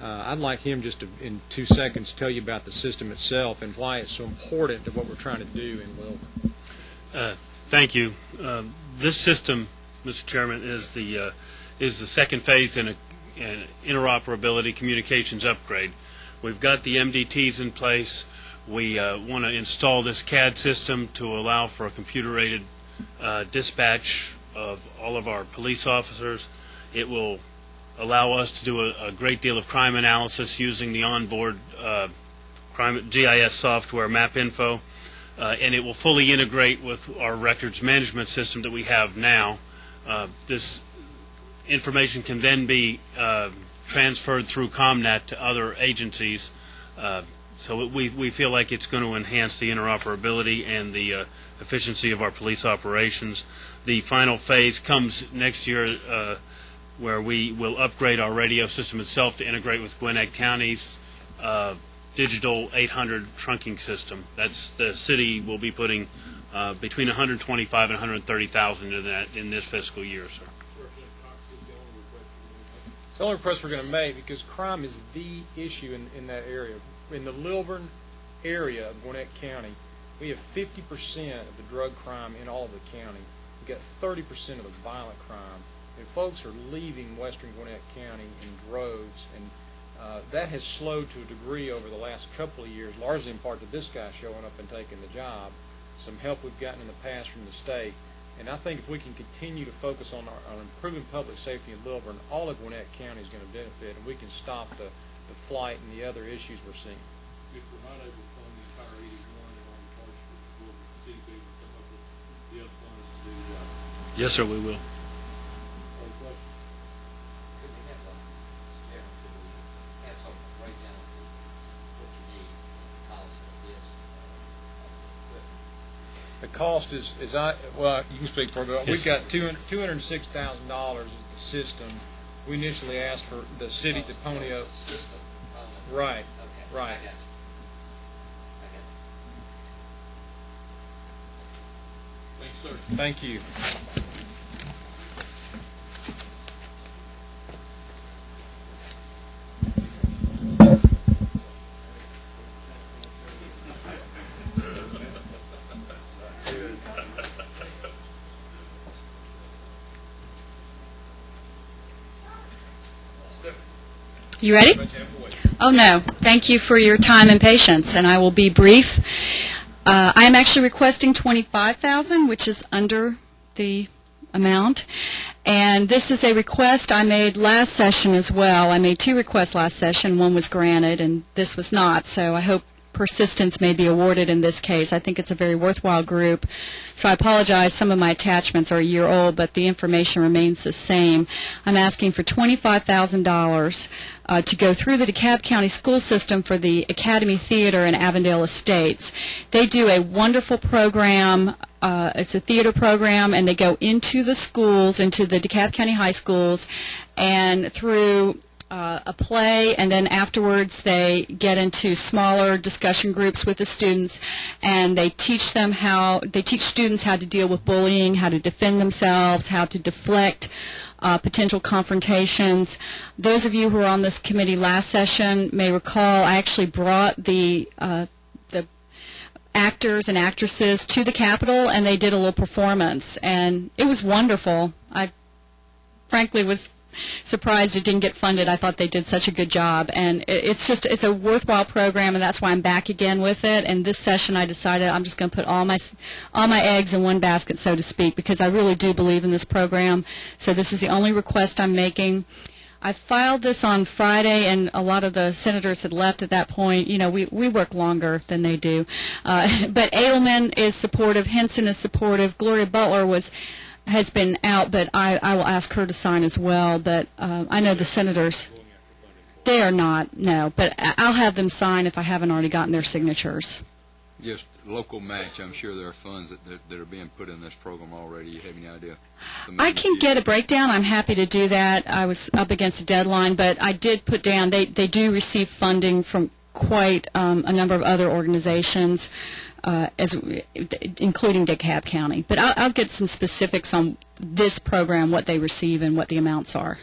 I'd like him just to, in 2 seconds, tell you about the system itself and why it's so important to what we're trying to do in Wilburn. Thank you. This system, Mr. Chairman, is the second phase in an interoperability communications upgrade. We've got the MDTs in place. We want to install this CAD system to allow for a computer-aided dispatch of all of our police officers. It will allow us to do a great deal of crime analysis using the onboard crime GIS software MapInfo. and it will fully integrate with our records management system that we have now. This information can then be transferred through ComNet to other agencies. So we feel like it's going to enhance the interoperability and the efficiency of our police operations. The final phase comes next year, where we will upgrade our radio system itself to integrate with Gwinnett County's digital 800 trunking system. That's the city will be putting between 125 and 130,000 into that in this fiscal year, sir. It's the only request we're going to make because crime is the issue in that area. In the Lilburn area of Gwinnett County, we have 50% of the drug crime in all of the county. We've got 30% of the violent crime. And folks are leaving western Gwinnett County in droves, and that has slowed to a degree over the last couple of years, largely in part to this guy showing up and taking the job, some help we've gotten in the past from the state. And I think if we can continue to focus on improving public safety in Lilburn, all of Gwinnett County is going to benefit, and we can stop the flight and the other issues we're seeing. If we're not able to fund the entire 81 and on the parts will the city be able to come up with the other funds to do the job? Yes, sir, we will. Other questions? Could we have, Mr. Chairman, could we have some breakdown of what you need, the cost of this equipment? The cost is well, you can speak for it. We've got $206,000 is the system. We initially asked for the city to pony up. System. Right. Okay. Right. I got you. Thanks, sir. Thank you. You ready? Oh, no. Thank you for your time and patience, and I will be brief. I am actually requesting $25,000, which is under the amount. And this is a request I made last session as well. I made 2 requests last session. One was granted, and this was not. So I hope persistence may be awarded in this case. I think it's a very worthwhile group. So I apologize. Some of my attachments are a year old, but the information remains the same. I'm asking for $25,000 to go through the DeKalb County school system for the Academy Theater in Avondale Estates. They do a wonderful program. It's a theater program, and they go into the schools, into the DeKalb County high schools, and through a play, and then afterwards they get into smaller discussion groups with the students, and they teach students how to deal with bullying, how to defend themselves, how to deflect potential confrontations. Those of you who were on this committee last session may recall I actually brought the actors and actresses to the Capitol, and they did a little performance, and it was wonderful. I frankly was surprised it didn't get funded. I thought they did such a good job, and it's a worthwhile program, and that's why I'm back again with it. And this session I decided I'm just going to put all my eggs in one basket, so to speak, because I really do believe in this program. So this is the only request I'm making. I filed this on Friday, and a lot of the senators had left at that point. You know, we work longer than they do. But Edelman is supportive. Henson is supportive. Gloria Butler has been out, but I will ask her to sign as well. But I know the senators, they are not, no. But I'll have them sign if I haven't already gotten their signatures. Just local match, I'm sure there are funds that are being put in this program already. You have any idea? I can get a breakdown. I'm happy to do that. I was up against a deadline, but I did put down, they do receive funding from quite a number of other organizations, including DeKalb County. But I'll get some specifics on this program, what they receive and what the amounts are.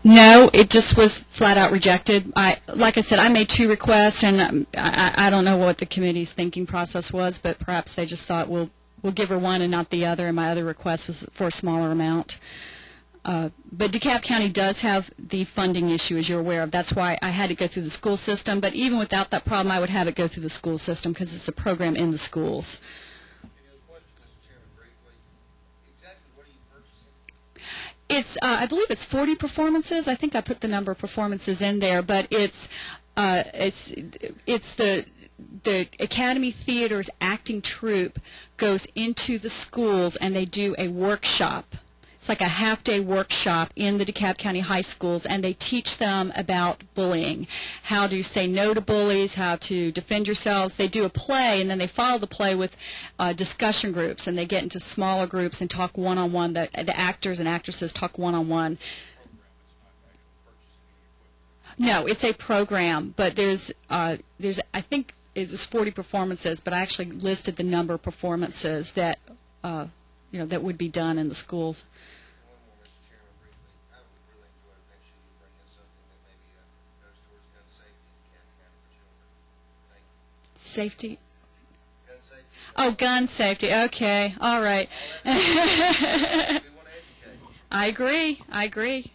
No, it just was flat out rejected. Like I said, I made 2 requests, and I don't know what the committee's thinking process was, but perhaps they just thought we'll give her one and not the other, and my other request was for a smaller amount. But DeKalb County does have the funding issue, as you're aware of. That's why I had to go through the school system. But even without that problem, I would have it go through the school system because it's a program in the schools. Any other questions, Mr. Chairman, briefly? Exactly what are you purchasing? It's I believe it's 40 performances. I think I put the number of performances in there, but it's the Academy Theater's acting troupe goes into the schools and they do a workshop. It's like a half-day workshop in the DeKalb County high schools, and they teach them about bullying, how to say no to bullies, how to defend yourselves. They do a play, and then they follow the play with discussion groups, and they get into smaller groups and talk one-on-one. The actors and actresses talk one-on-one. No, it's a program, but there's I think it was 40 performances, but I actually listed the number of performances that that would be done in the schools. One more, Mr. Chairman, briefly. I would really enjoy it next year you bring in something that maybe goes towards gun safety in DeKalb County for children. Thank you. Safety? Gun safety. Oh, gun safety. Okay. All right. We want to educate. I agree.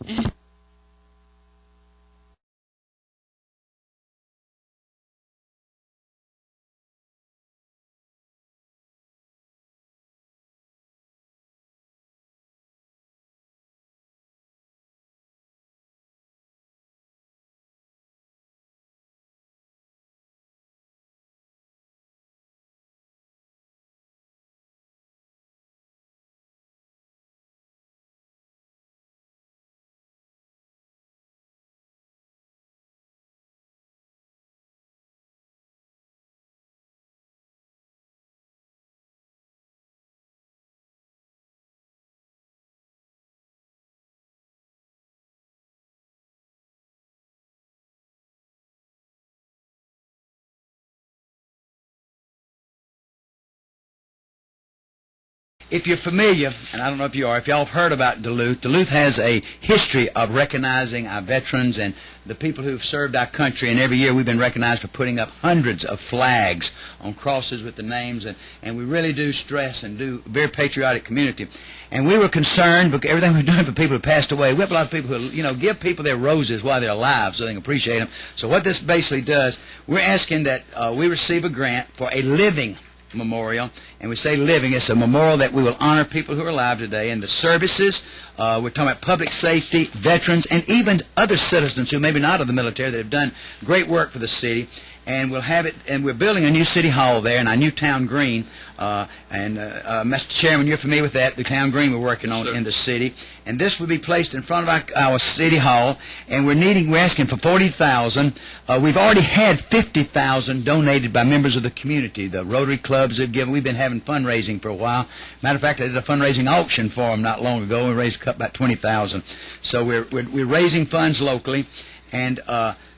If you're familiar, and I don't know if you are, if y'all have heard about Duluth, Duluth has a history of recognizing our veterans and the people who've served our country, and every year we've been recognized for putting up hundreds of flags on crosses with the names, and we really do stress and do a very patriotic community. And we were concerned because everything we're doing for people who passed away, we have a lot of people who, give people their roses while they're alive so they can appreciate them. So what this basically does, we're asking that we receive a grant for a living memorial, and we say living, it's a memorial that we will honor people who are alive today, and the services, we're talking about public safety, veterans, and even other citizens who maybe not of the military that have done great work for the city. And we'll have it, and we're building a new city hall there in our new town green. Mr. Chairman, you're familiar with that, the town green we're working on in the city. And this will be placed in front of our city hall, and we're asking for $40,000. We've already had $50,000 donated by members of the community. The Rotary clubs have given. We've been having fundraising for a while. Matter of fact, I did a fundraising auction for them not long ago. We raised about $20,000. So we're raising funds locally, and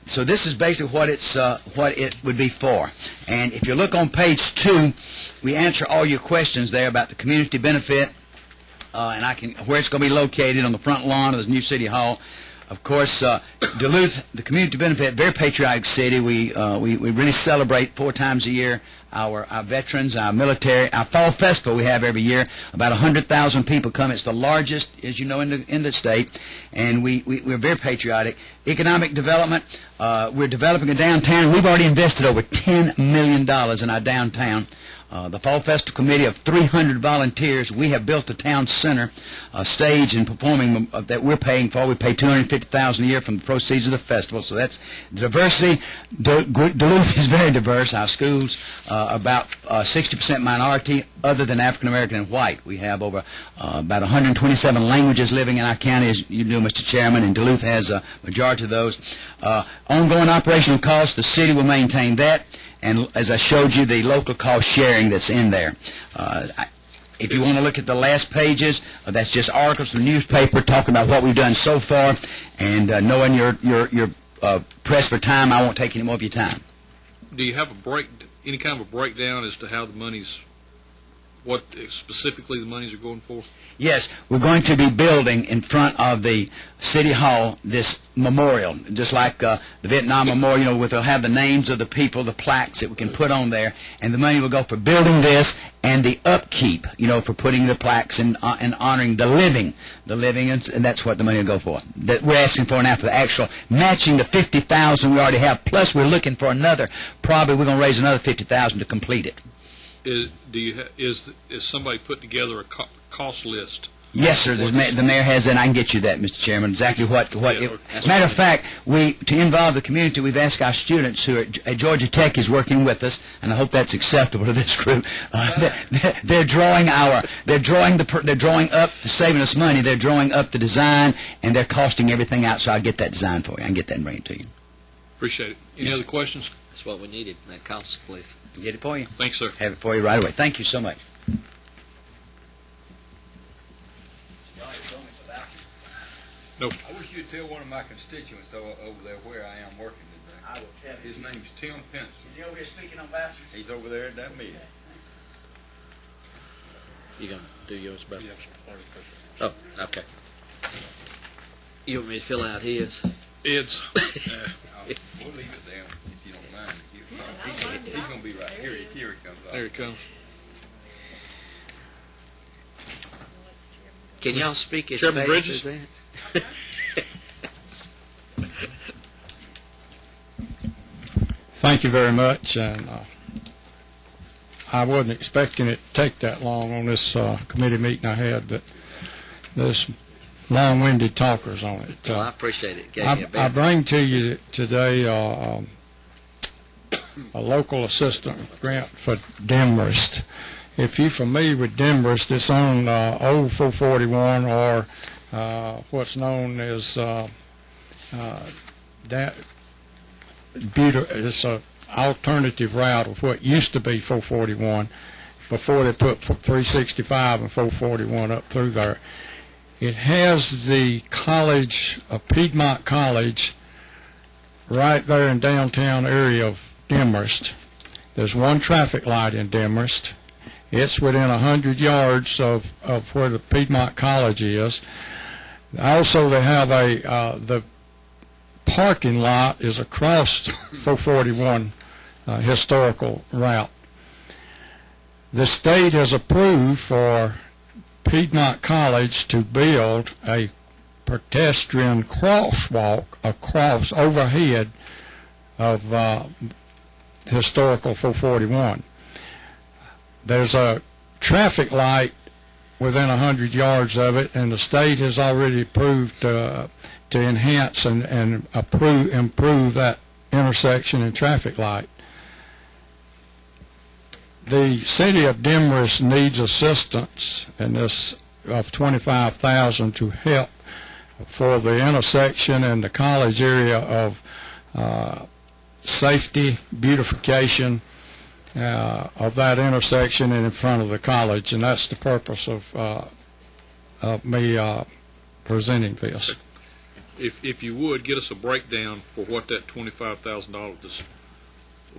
so this is basically what it would be for. And if you look on page 2, we answer all your questions there about the community benefit, and where it's going to be located on the front lawn of the new city hall. Of course, Duluth, the community benefit, very patriotic city. We really celebrate 4 times a year our veterans, our military, our fall festival we have every year. About 100,000 people come. It's the largest, as you know, in the state, and we're very patriotic. Economic development, we're developing a downtown. We've already invested over $10 million in our downtown. The Fall Festival Committee of 300 volunteers, we have built a town center, stage and performing that we're paying for. We pay $250,000 a year from the proceeds of the festival. So that's diversity. Duluth is very diverse. Our schools are about 60% minority, other than African American and white. We have over about 127 languages living in our county, as you do, Mr. Chairman, and Duluth has a majority of those. Ongoing operational costs, the city will maintain that. And as I showed you, the local cost sharing that's in there. If you want to look at the last pages, that's just articles from the newspaper talking about what we've done so far. And knowing you're pressed for time, I won't take any more of your time. Do you have any kind of a breakdown as to how the what specifically the monies are going for? Yes, we're going to be building in front of the City Hall this memorial, just like the Vietnam Memorial, where they'll have the names of the people, the plaques that we can put on there, and the money will go for building this and the upkeep, for putting the plaques and honoring the living, and that's what the money will go for. That we're asking for now for the actual matching the $50,000 we already have, plus we're looking for probably we're going to raise another $50,000 to complete it. Is somebody put together a cost list Yes, sir. The mayor has that, and I can get you that, Mr. Chairman. Exactly what. Matter of fact, to involve the community, we've asked our students who are at Georgia Tech is working with us, and I hope that's acceptable to this group. They're drawing up, saving us money. They're drawing up the design, and they're costing everything out. So I'll get that design for you. I can get that and bring it to you. Appreciate it. Any other questions? That's what we needed. That costs, please. Get it for you. Thanks, sir. Have it for you right away. Thank you so much. Nope. I wish you'd tell one of my constituents over there where I am working today. I will tell you. His name's Tim Pence. Is he over here speaking on vouchers? He's over there at that meeting. You gonna do yours, brother? Oh, okay. You want me to fill out his? Ed's. We'll leave it there if you don't mind. He's going to be right here. Here he comes. There he comes. Can y'all speak as Chairman fast Bridges? as that? Thank you very much, and I wasn't expecting it to take that long on this committee meeting I had, but there's long-winded talkers on it. Well, I appreciate it. I bring to you today a local assistant grant for Demorest. If you're familiar with Demorest, it's on old 441 or what's known as it's an alternative route of what used to be 441 before they put 365 and 441 up through there. It has the college, Piedmont College, right there in downtown area of Demorest. There's one traffic light in Demorest. It's within 100 yards of where the Piedmont College is. Also, they have the parking lot is across 441 historical route. The state has approved for Piedmont College to build a pedestrian crosswalk across overhead of historical 441. There's a traffic light within 100 yards of it, and the state has already approved to enhance and improve that intersection and traffic light. The city of Demorest needs assistance in this of $25,000 to help for the intersection and the college area of safety, beautification of that intersection and in front of the college, and that's the purpose of me presenting this. If you would, get us a breakdown for what that $25,000,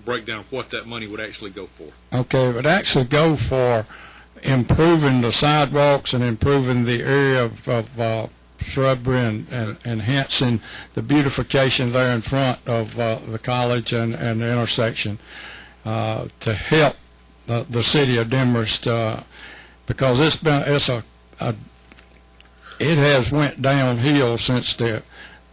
breakdown of what that money would actually go for. Okay, it would actually go for improving the sidewalks and improving the area of shrubbery and enhancing the beautification there in front of the college and the intersection to help the city of Demorest because it has went downhill since the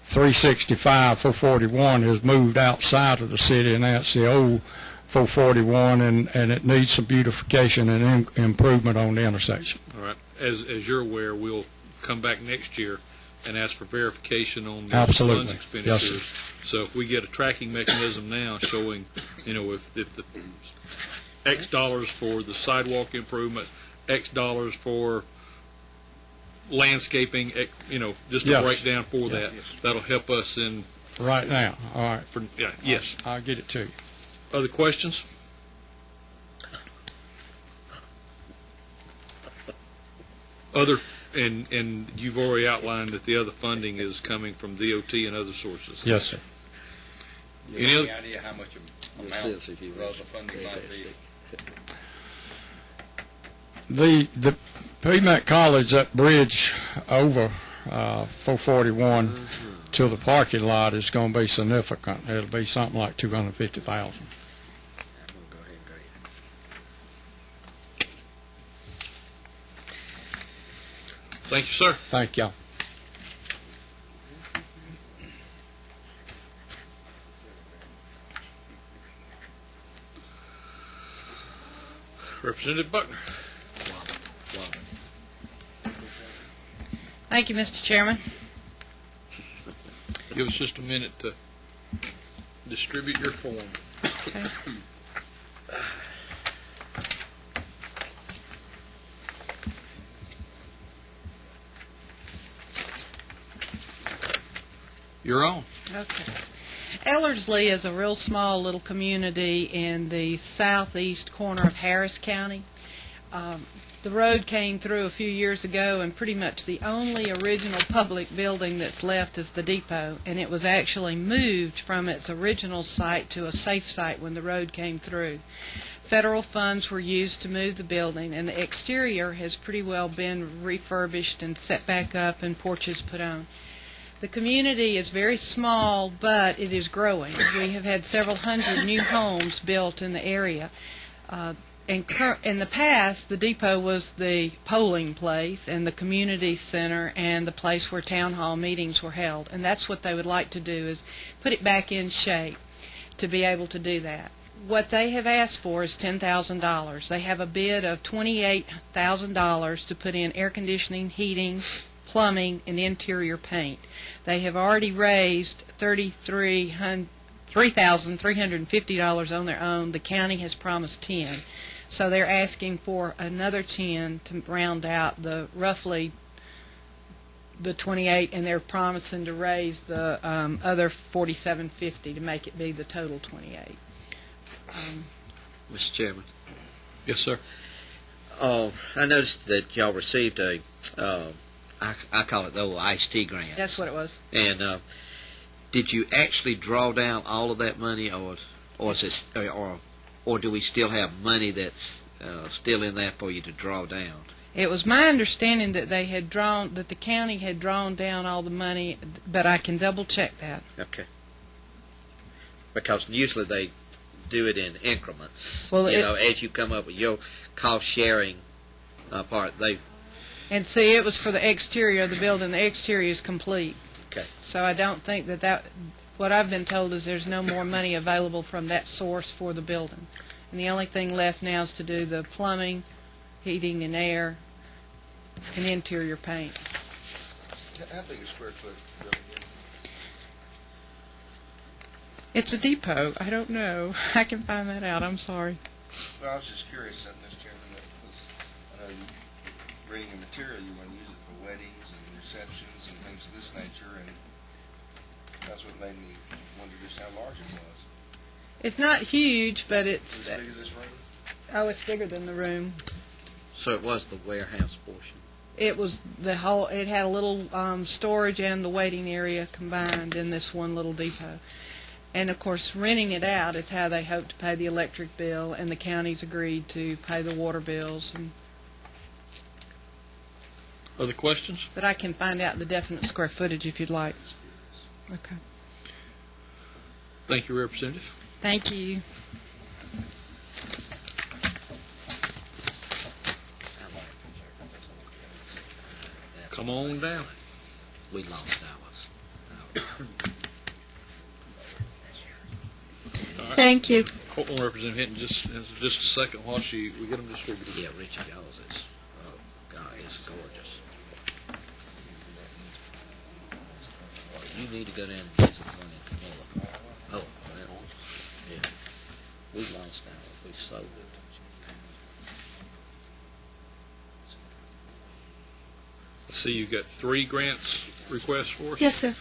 365 441 has moved outside of the city, and that's the old 441, and it needs some beautification and improvement on the intersection. All right. As you're aware, we'll come back next year and ask for verification on the Absolutely. funds expenditures. Yes, sir. So if we get a tracking mechanism now showing, if the X dollars for the sidewalk improvement, X dollars for landscaping, just a Yes. breakdown for Yeah. that. That'll help us in. Right now. All right. Yes. I'll get it to you. Other questions? And you've already outlined that the other funding is coming from DOT and other sources. Yes, sir. Any other? idea how much amount of the funding might be? The Piedmont College, that bridge over 441 to the parking lot is going to be significant. It'll be something like $250,000. Thank you, sir. Thank you. Representative Buckner. Thank you, Mr. Chairman. Give us just a minute to distribute your form. Okay. You're on. Okay. Ellerslie is a real small little community in the southeast corner of Harris County. The road came through a few years ago, and pretty much the only original public building that's left is the depot, and it was actually moved from its original site to a safe site when the road came through. Federal funds were used to move the building, and the exterior has pretty well been refurbished and set back up and porches put on. The community is very small, but it is growing. We have had several hundred new homes built in the area. In the past, the depot was the polling place and the community center and the place where town hall meetings were held. And that's what they would like to do, is put it back in shape to be able to do that. What they have asked for is $10,000. They have a bid of $28,000 to put in air conditioning, heating, plumbing, and interior paint. They have already raised $3,350 on their own. The county has promised $10,000. So they're asking for another 10 to round out the roughly the 28, and they're promising to raise the other $47.50 to make it be the total 28. Mr. Chairman. Yes, sir. I noticed that y'all received a, I call it the old iced tea grant. That's what it was. And did you actually draw down all of that money, or is it, or do we still have money that's still in there for you to draw down? It was my understanding that they had that the county had drawn down all the money, but I can double check that. Okay. Because usually they do it in increments. Well, as you come up with your cost sharing part, And see, it was for the exterior of the building. The exterior is complete. Okay. So I don't think that what I've been told is there's no more money available from that source for the building. And the only thing left now is to do the plumbing, heating and air, and interior paint. How big a square foot building is it? It's a depot. I don't know. I can find that out. I'm sorry. Well, I was just curious, Mr. Chairman, because I know you bring your material, you want to use it for weddings and receptions and things of this nature, and that's what made me wonder just how large it was. It's not huge, but it's As big as this room? Oh, it's bigger than the room. so it was the warehouse portion. It was the whole. It had a little storage and the waiting area combined in this one little depot. And of course, renting it out is how they hope to pay the electric bill, and the county's agreed to pay the water bills. Other questions? But I can find out the definite square footage if you'd like. Okay. Thank you, Representative. Thank you. Come on down. We lost ours. Thank you. Hold on, Representative Hinton, just a second while we get them distributed. Yeah, Richard, y'all's is, God, it's gorgeous. You need to go down and visit one in Camilla. Oh, well, yeah. We lost ours. We sold it. I see you've got 3 grants requests for us. Yes, sir.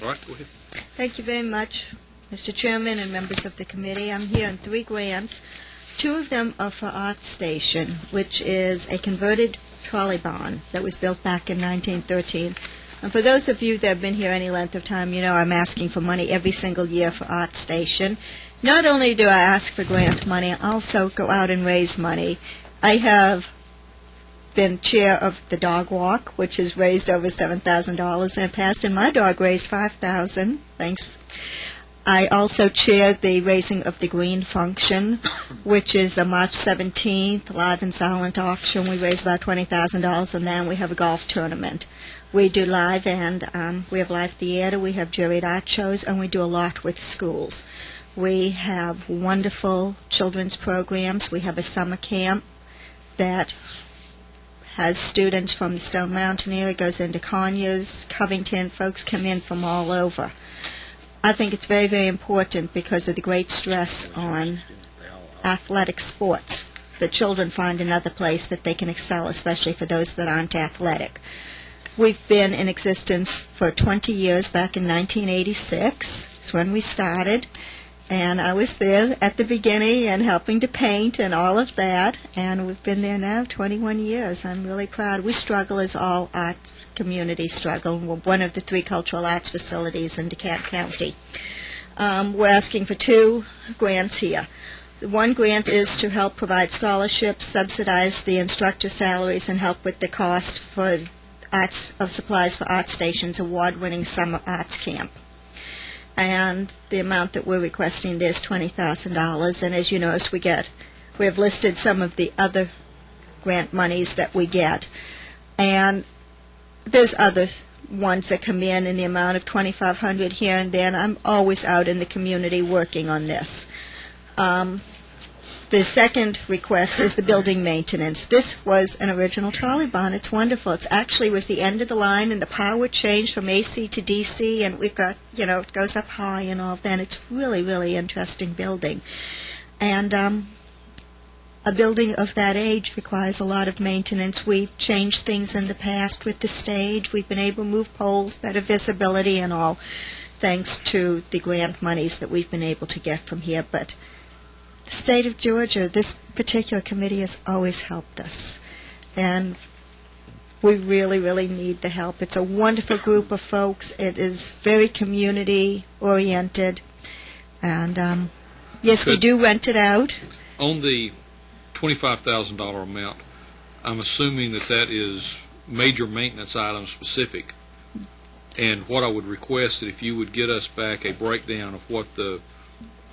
All right, go ahead. Thank you very much, Mr. Chairman and members of the committee. I'm here on 3 grants. 2 of them are for Art Station, which is a converted trolley barn that was built back in 1913. And for those of you that have been here any length of time, you know I'm asking for money every single year for Art Station. Not only do I ask for grant money, I also go out and raise money. I have been chair of the dog walk, which has raised over $7,000 in the past, and my dog raised $5,000. Thanks. I also chaired the raising of the Green Function, which is a March 17th live and silent auction. We raise about $20,000, and then we have a golf tournament. We do live, and we have live theater, we have juried art shows, and we do a lot with schools. We have wonderful children's programs. We have a summer camp that has students from the Stone Mountain area, goes into Conyers, Covington. Folks come in from all over. I think it's very, very important because of the great stress on athletic sports. The children find another place that they can excel, especially for those that aren't athletic. We've been in existence for 20 years. Back in 1986 is when we started, and I was there at the beginning and helping to paint and all of that, and we've been there now 21 years. I'm really proud. We struggle as all arts communities struggle. We're one of the 3 cultural arts facilities in DeKalb County. We're asking for 2 grants here. One grant is to help provide scholarships, subsidize the instructor salaries, and help with the cost for supplies for ArtStation's award-winning summer arts camp. And the amount that we're requesting there is $20,000. And as you notice, we have listed some of the other grant monies that we get. And there's other ones that come in the amount of $2,500 here and there. And I'm always out in the community working on this. The second request is the building maintenance. This was an original trolley barn. It's wonderful. It actually was the end of the line, and the power changed from AC to DC, and we've got, it goes up high and all that. It's really, really interesting building. And a building of that age requires a lot of maintenance. We've changed things in the past with the stage. We've been able to move poles, better visibility and all, thanks to the grant monies that we've been able to get from here. But the state of Georgia, this particular committee has always helped us, and we really, really need the help. It's a wonderful group of folks. It is very community-oriented, and yes, we do rent it out. On the $25,000 amount, I'm assuming that is major maintenance item specific, and what I would request that if you would get us back a breakdown of what a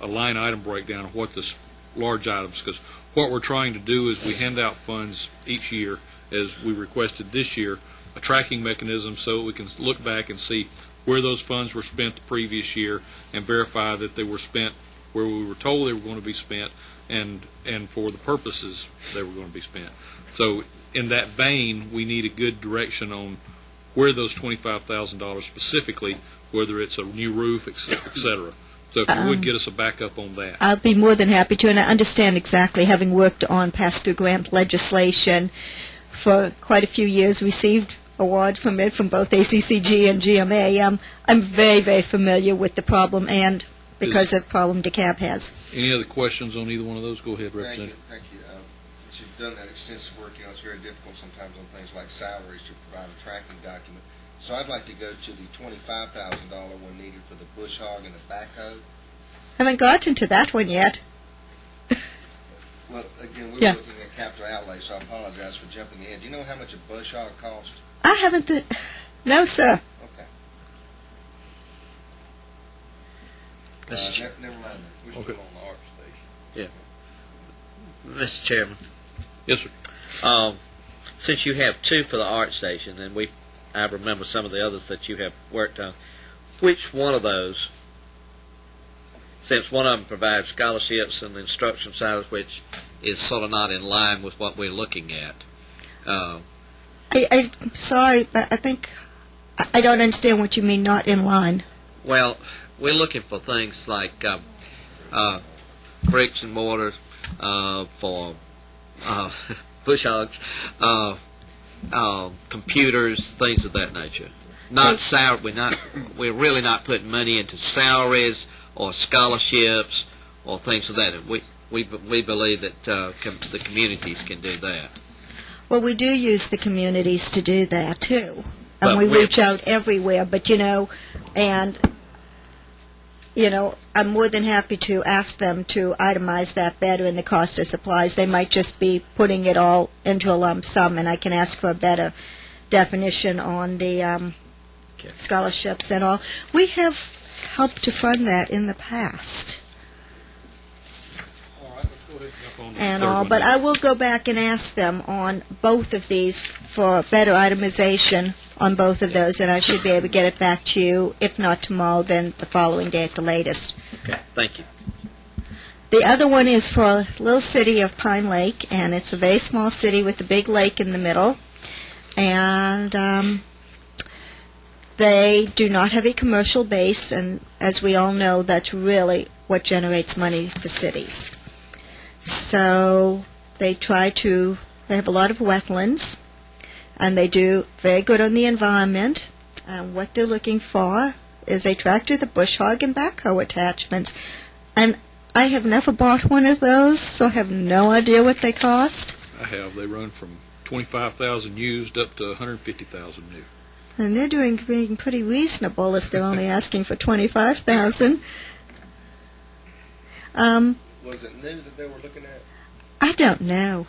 line item breakdown of what the large items, because what we're trying to do is we hand out funds each year, as we requested this year, a tracking mechanism so we can look back and see where those funds were spent the previous year and verify that they were spent where we were told they were going to be spent and for the purposes they were going to be spent. So in that vein, we need a good direction on where those $25,000 specifically, whether it's a new roof, et cetera. So if you would get us a backup on that. I'll be more than happy to, and I understand exactly, having worked on pass-through grant legislation for quite a few years, received awards from both ACCG and GMA. I'm very, very familiar with the problem, and because of the problem DeKalb has. Any other questions on either one of those? Go ahead, Representative. Thank you. Since you've done that extensive work, it's very difficult sometimes on things like salaries to provide a tracking document. So I'd like to go to the $25,000 one needed for the bush hog and the backhoe. Haven't gotten to that one yet. Well, again, we were looking at capital outlay, so I apologize for jumping ahead. Do you know how much a bush hog cost? I haven't. No, sir. Okay. Never mind that. We're still on the art station. Yeah. Mr. Chairman. Yes, sir. Since you have 2 for the art station, and I remember some of the others that you have worked on, which one of those, since one of them provides scholarships and instruction salaries, which is sort of not in line with what we're looking at? I'm sorry, but I think I don't understand what you mean, not in line. Well, we're looking for things like bricks and mortar for bush hogs, computers, things of that nature. Not salary. We're really not putting money into salaries or scholarships or things of that. We believe that the communities can do that. Well, we do use the communities to do that too, and we reach out everywhere. But I'm more than happy to ask them to itemize that better in the cost of supplies. They might just be putting it all into a lump sum, and I can ask for a better definition on the scholarships and all. We have helped to fund that in the past. All right, let's go ahead and jump on And all, but I will go back and ask them on both of these for better itemization on both of those, and I should be able to get it back to you, if not tomorrow, then the following day at the latest. Okay, thank you. The other one is for a little city of Pine Lake, and it's a very small city with a big lake in the middle. and they do not have a commercial base, and as we all know, that's really what generates money for cities. So they have a lot of wetlands, and they do very good on the environment. And what they're looking for is a tractor, the bush hog, and backhoe attachments. And I have never bought one of those, so I have no idea what they cost. I have. They run from 25,000 used up to 150,000 new. And they're being pretty reasonable if they're only asking for 25,000. Was it new that they were looking at? I don't know.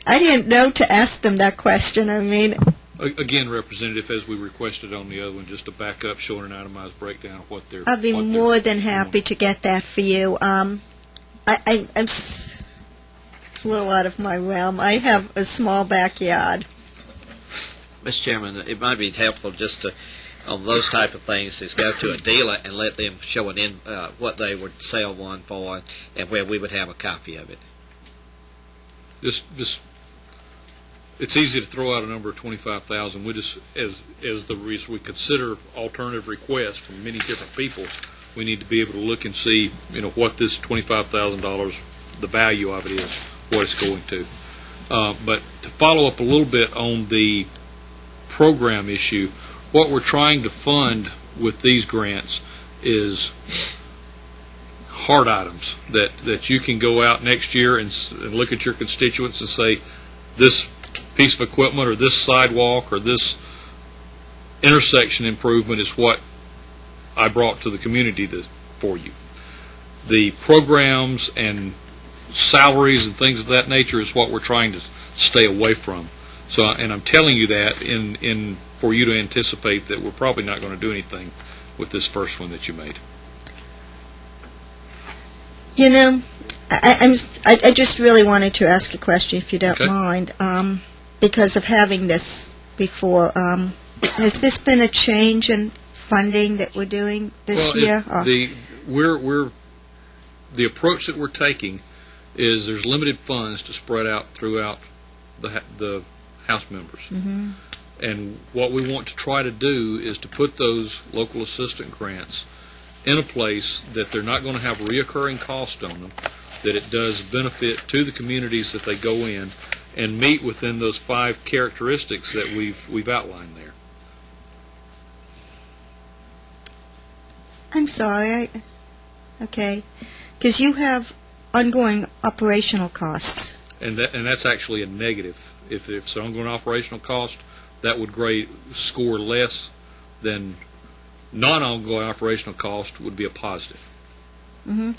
I didn't know to ask them that question. I mean, Again, Representative, as we requested on the other one, just to back up, showing an itemized breakdown of what they're... I'd be more than happy to get that for you. I'm a little out of my realm. I have a small backyard. Mr. Chairman, it might be helpful just to, on those type of things, is go to a dealer and let them show what they would sell one for, and where we would have a copy of it. It's easy to throw out a number of 25,000. We just, as the reason we consider alternative requests from many different people, we need to be able to look and see, what this $25,000, the value of it is, what it's going to. But to follow up a little bit on the program issue, what we're trying to fund with these grants is hard items that you can go out next year and look at your constituents and say, this piece of equipment or this sidewalk or this intersection improvement is what I brought to the community for you. The programs and salaries and things of that nature is what we're trying to stay away from. So, and I'm telling you that for you to anticipate that we're probably not going to do anything with this first one that you made. I just really wanted to ask a question, if you don't mind, because of having this before. Has this been a change in funding that we're doing this year? The approach that we're taking is there's limited funds to spread out throughout the House members. Mm-hmm. And what we want to try to do is to put those local assistant grants in a place that they're not going to have reoccurring cost on them, that it does benefit to the communities that they go in, and meet within those 5 characteristics that we've outlined there. I'm sorry. Okay. Because you have ongoing operational costs. And that's actually a negative. If it's an ongoing operational cost, that would score less than non-ongoing operational cost would be a positive. Mm-hmm.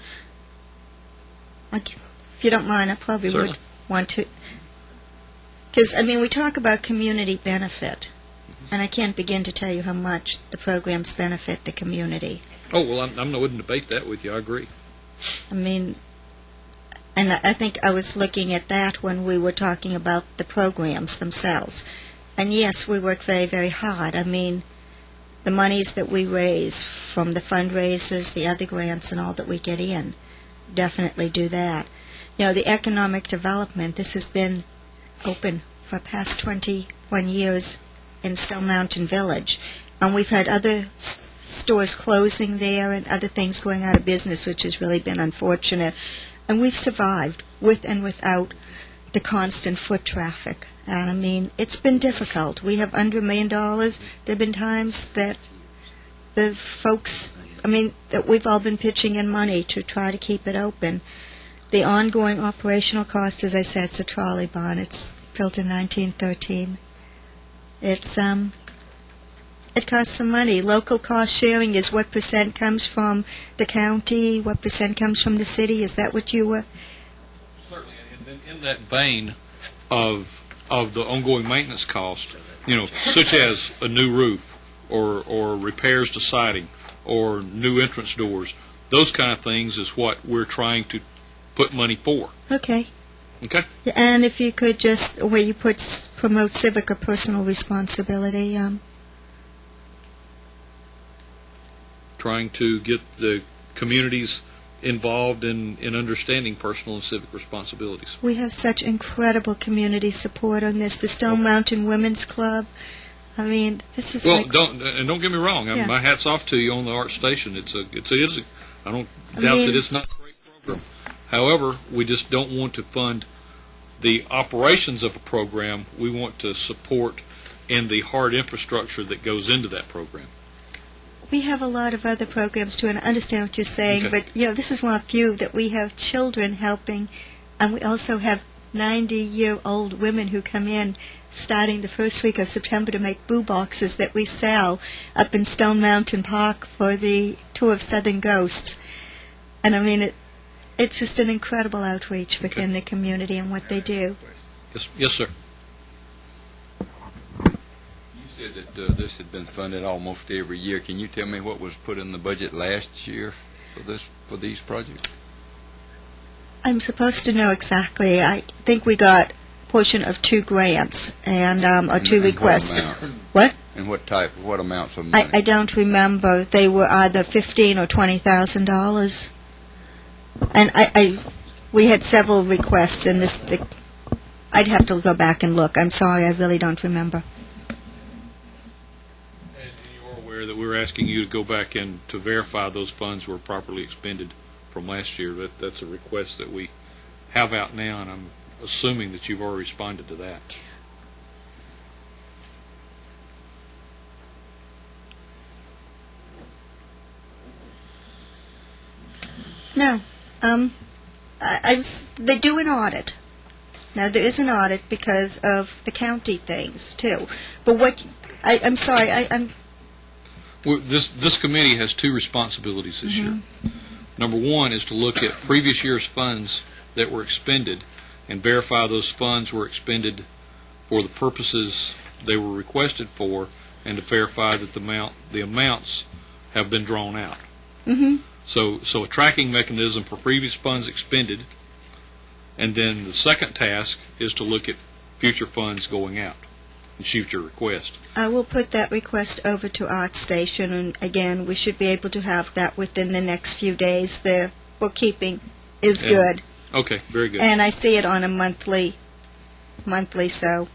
If you don't mind, I probably Certainly would want to. Because, we talk about community benefit, and I can't begin to tell you how much the programs benefit the community. Oh, well, I wouldn't debate that with you. I agree. And I think I was looking at that when we were talking about the programs themselves. And yes, we work very, very hard. The monies that we raise from the fundraisers, the other grants, and all that we get in, definitely do that. The economic development, this has been open for the past 21 years in Stone Mountain Village. And we've had other stores closing there and other things going out of business, which has really been unfortunate. And we've survived with and without the constant foot traffic. And it's been difficult. We have under $1 million. There have been times that the folks, that we've all been pitching in money to try to keep it open. The ongoing operational cost, as I said, it's a trolley barn. It's built in 1913. It costs some money. Local cost sharing is what percent comes from the county, what percent comes from the city. Is that what you were? Certainly. And in that vein of the ongoing maintenance cost, such as a new roof or repairs to siding or new entrance doors, those kind of things is what we're trying to put money for. Okay. Okay. And if you could just, where you promote civic or personal responsibility. Trying to get the communities involved in understanding personal and civic responsibilities. We have such incredible community support on this. The Stone Mountain Women's Club. I mean, this is Well, like, don't get me wrong. Yeah. My hat's off to you on the art station. It is. I don't doubt that it's not a great program. However, we just don't want to fund the operations of a program. We want to support in the hard infrastructure that goes into that program. we have a lot of other programs too, and I understand what you're saying, Okay. but this is one of few that we have children helping, and we also have 90-year-old women who come in starting the first week of September to make boo boxes that we sell up in Stone Mountain Park for the Tour of Southern Ghosts. And I mean, it's just an incredible outreach within the community and what they do. Yes, sir. You said that this had been funded almost every year. Can you tell me what was put in the budget last year for these projects? I'm supposed to know exactly. I think we got a portion of 2 grants and or 2 requests. What? And what amounts of money? I don't remember. They were either $15,000 or $20,000. And we had several requests in this. I'd have to go back and look. I'm sorry, I really don't remember. And you're aware that we're asking you to go back and to verify those funds were properly expended from last year. That's a request that we have out now, and I'm assuming that you've already responded to that. No. They do an audit. Now, there is an audit because of the county things, too. But I'm sorry, Well, this committee has 2 responsibilities this year. Number 1 is to look at previous year's funds that were expended and verify those funds were expended for the purposes they were requested for, and to verify that the amounts have been drawn out. So a tracking mechanism for previous funds expended, and then the second task is to look at future funds going out and future requests. I will put that request over to Art Station, and again, we should be able to have that within the next few days. The bookkeeping is good. Okay, very good. And I see it on a monthly, so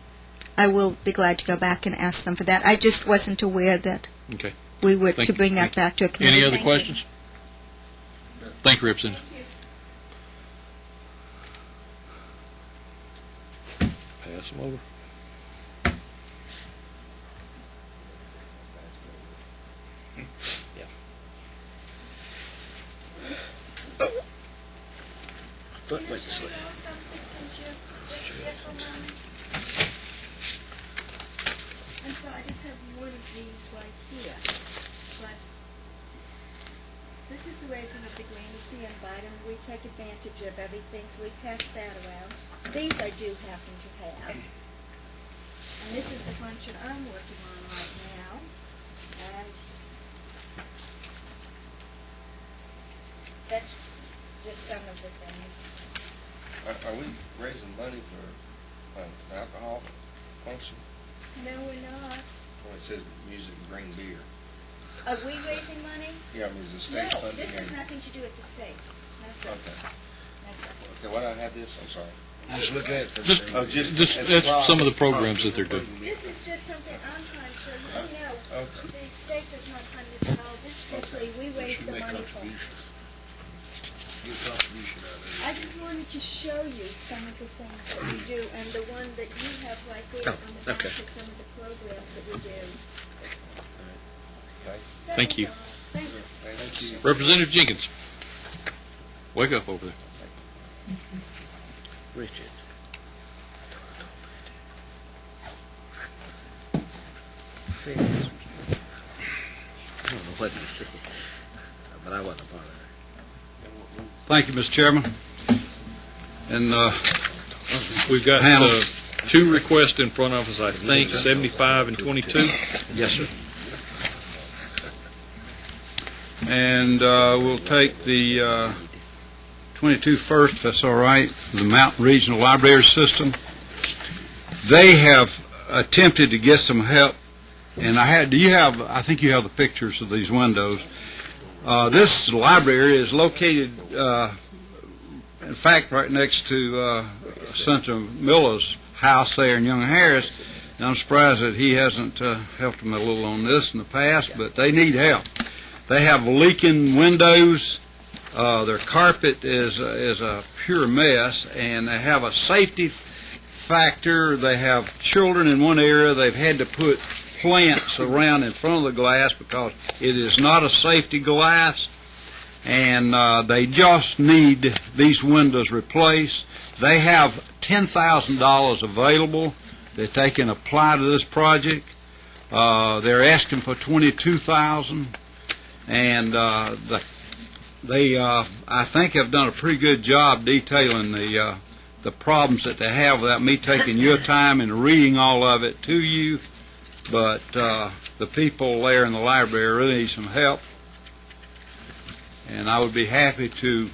I will be glad to go back and ask them for that. I just wasn't aware that Okay. we were Thank to you. bring that back to a committee. Any other Thank you. questions? Thank you, Representative. Pass them over. Foot legislation. And so I just have one of these right here. But this is the raising of the green. It's the invite, and we take advantage of everything, so we pass that around. These I do happen to have. And this is the function I'm working on right now. And that's just some of the things. Are we raising money for an alcohol function? No, we're not. Well, it says music and green beer. Are we raising money? Yeah, I mean, is the state No, funding? this has any- nothing to do with the state. No, sir. Okay. No, sir. Okay, why do I have this? I'm sorry. Just look at it. Just as a that's problem. some of the programs that they're doing. This is just something I'm trying to show you. No, the state does not fund this at all. This strictly, we raise the money for. I just wanted to show you some of the things that we do, and the one that you have right there on the back is some of the programs that we do. That Thank was you. all. Thanks. Thank you. Representative Jenkins, wake up over there. Richard. I don't know what to say, but I wasn't a part of it. Thank you, Mr. Chairman. And We've got panel. 2 requests in front of us, I think, 75 and 22. Yes, sir. And we'll take the 22 first, if that's all right, for the Mountain Regional Library System. They have attempted to get some help, and I think you have the pictures of these windows. This library is located, in fact, right next to Senator Miller's house there in Young Harris. And I'm surprised that he hasn't helped them a little on this in the past, but they need help. They have leaking windows. Their carpet is a pure mess, and they have a safety factor. They have children in one area. They've had to put plants around in front of the glass because it is not a safety glass, and they just need these windows replaced. They have $10,000 available that they can apply to this project. They're asking for $22,000, and they I think have done a pretty good job detailing the problems that they have without me taking your time and reading all of it to you. But the people there in the library really need some help, and I would be happy to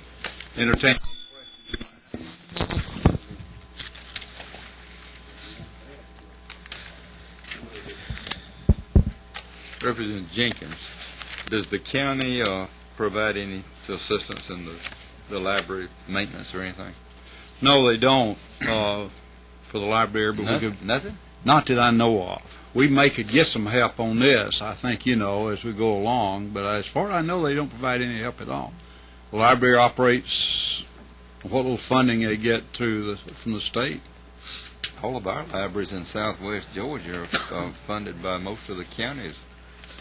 entertain. Representative Jenkins, does the county provide any assistance in the library maintenance or anything? No, they don't for the library, but nothing? we could. Nothing? Not that I know of. We may could get some help on this, I think, as we go along, but as far as I know, they don't provide any help at all. The library operates what little funding they get from the state. All of our libraries in southwest Georgia are funded by most of the counties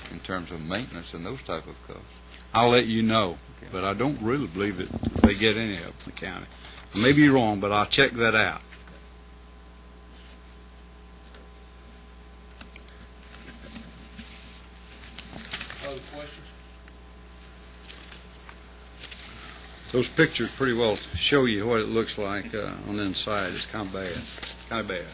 in terms of maintenance and those type of costs. I'll let you know, but I don't really believe that they get any help from the county. I may be wrong, but I'll check that out. Other questions? Those pictures pretty well show you what it looks like on the inside. It's kind of bad. Kind of bad.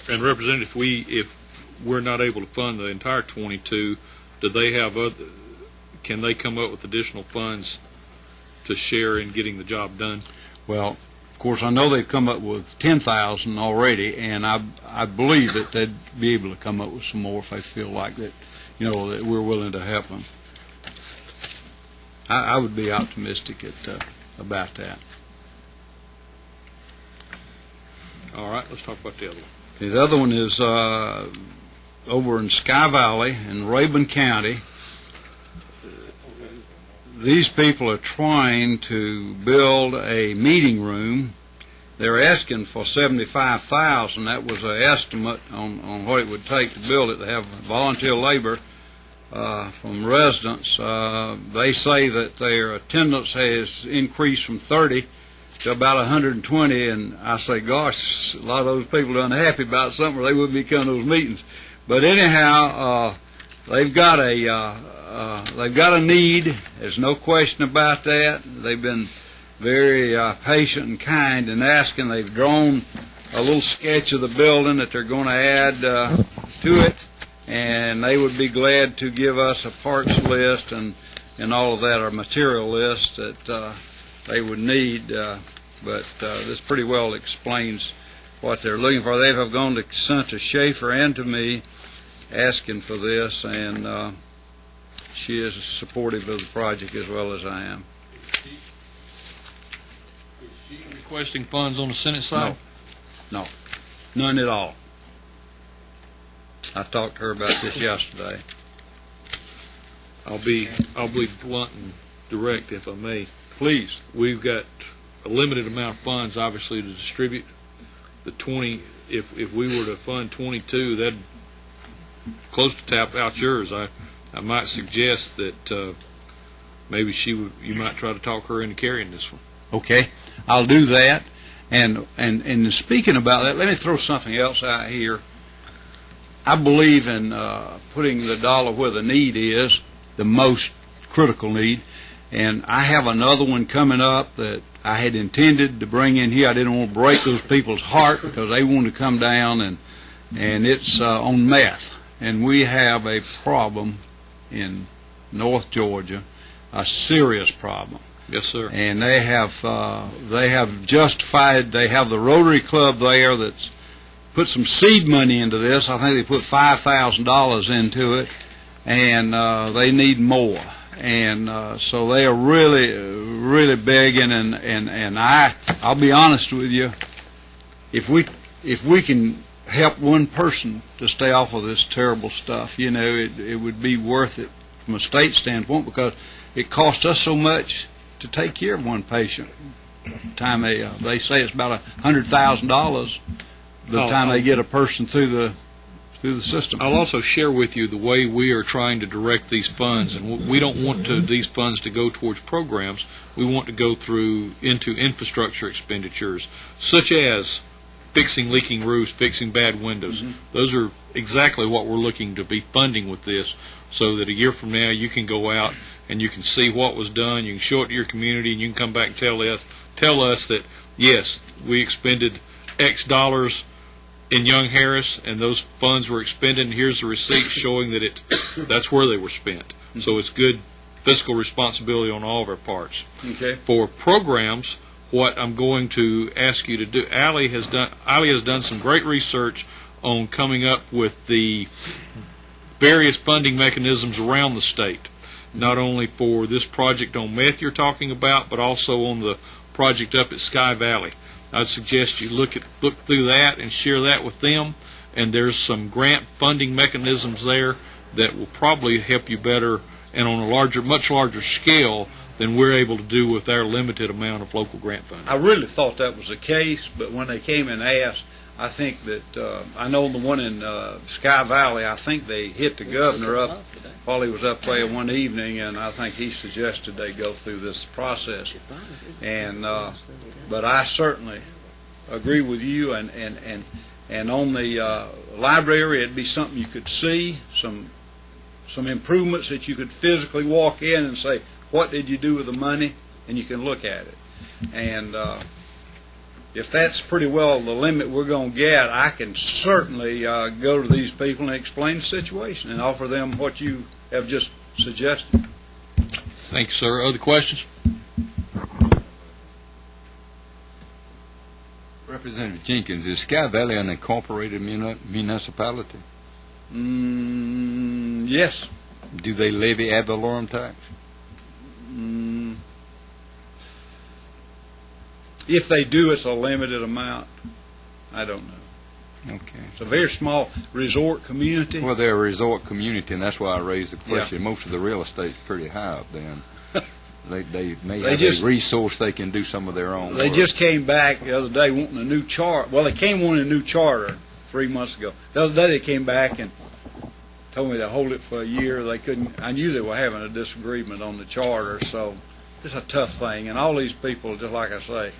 And Representative, if we're not able to fund the entire 22, do they have can they come up with additional funds to share in getting the job done? Well, of course, I know they've come up with $10,000 already, and I believe that they'd be able to come up with some more if they feel like that, that we're willing to help them. I would be optimistic about that. All right, let's talk about the other one. Okay, the other one is over in Sky Valley in Rabun County. These people are trying to build a meeting room. They're asking for $75,000. That was an estimate on what it would take to build it. They have volunteer labor from residents. They say that their attendance has increased from 30 to about 120, and I say, gosh, a lot of those people are unhappy about something, or they wouldn't be coming to those meetings. But anyhow, they've got a need. There's no question about that. They've been very patient and kind in asking. They've drawn a little sketch of the building that they're going to add to it, and they would be glad to give us a parts list and all of that, or material list that they would need. But this pretty well explains what they're looking for. They have gone to Senator Schaefer and to me asking for this, and she is supportive of the project as well as I am. Is she requesting funds on the Senate side? No, none at all. I talked to her about this yesterday. I'll be blunt and direct, if I may. Please. We've got a limited amount of funds, obviously, to distribute. The 20, if we were to fund 22, that'd close to tap out yours. I might suggest that maybe you might try to talk her into carrying this one. Okay, I'll do that. And speaking about that, let me throw something else out here. I believe in putting the dollar where the need is, the most critical need. And I have another one coming up that I had intended to bring in here. I didn't want to break those people's heart because they wanted to come down, and it's on meth. And we have a problem in North Georgia, a serious problem. Yes, sir. And they have justified. They have the Rotary Club there that's put some seed money into this. I think they put $5,000 into it. and they need more. And so they are really begging, and I'll be honest with you, if we can help one person to stay off of this terrible stuff, you know, it would be worth it from a state standpoint, because it costs us so much to take care of one patient. They say it's about $100,000 the time they get a person through the system. I'll also share with you the way we are trying to direct these funds, and we don't want these funds to go towards programs. We want to go into infrastructure expenditures, such as fixing leaking roofs, fixing bad windows. Those are exactly what we're looking to be funding with this, so that a year from now you can go out and you can see what was done, you can show it to your community, and you can come back and tell us that, yes, we expended X dollars in Young Harris, and those funds were expended, and here's the receipt showing that that's where they were spent. So it's good fiscal responsibility on all of our parts. Okay. For programs, what I'm going to ask you to do, Ali has done some great research on coming up with the various funding mechanisms around the state, not only for this project on meth you're talking about, but also on the project up at Sky Valley. I'd suggest you look through that and share that with them, and there's some grant funding mechanisms there that will probably help you better and on a much larger scale than we're able to do with our limited amount of local grant funding. I really thought that was the case, but when they came and asked, I think that, I know the one in Sky Valley, I think they hit the governor up while he was up there one evening, and I think he suggested they go through this process. And but I certainly agree with you, and on the library, it'd be something you could see, some improvements that you could physically walk in and say, what did you do with the money? And you can look at it. And if that's pretty well the limit we're going to get, I can certainly go to these people and explain the situation and offer them what you have just suggested. Thank you, sir. Other questions? Representative Jenkins, is Sky Valley an incorporated municipality? Yes. Do they levy ad valorem tax? If they do, it's a limited amount. I don't know. Okay. It's a very small resort community. Well, they're a resort community, and that's why I raised the question. Yeah. Most of the real estate's pretty high up then. They may They have just- a resource they can do some of their own They work. just came back the other day wanting a new charter. Well, they came wanting a new charter 3 months ago. The other day they came back and told me to hold it for a year. They couldn't. I knew they were having a disagreement on the charter, so it's a tough thing. And all these people, just like I say,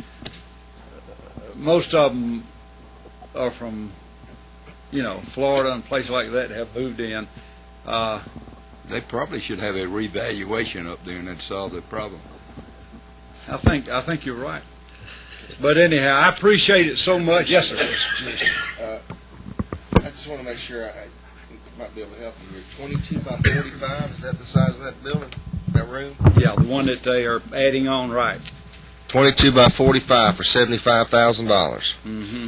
most of them are from, Florida and places like that have moved in. They probably should have a revaluation up there, and that'd solve the problem. I think you're right. But anyhow, I appreciate it so much. Yes, sir. I just want to make sure I might be able to help you here. 22 by 45, is that the size of that building, that room? Yeah, the one that they are adding on, right. 22 by 45 for $75,000. Mm-hmm.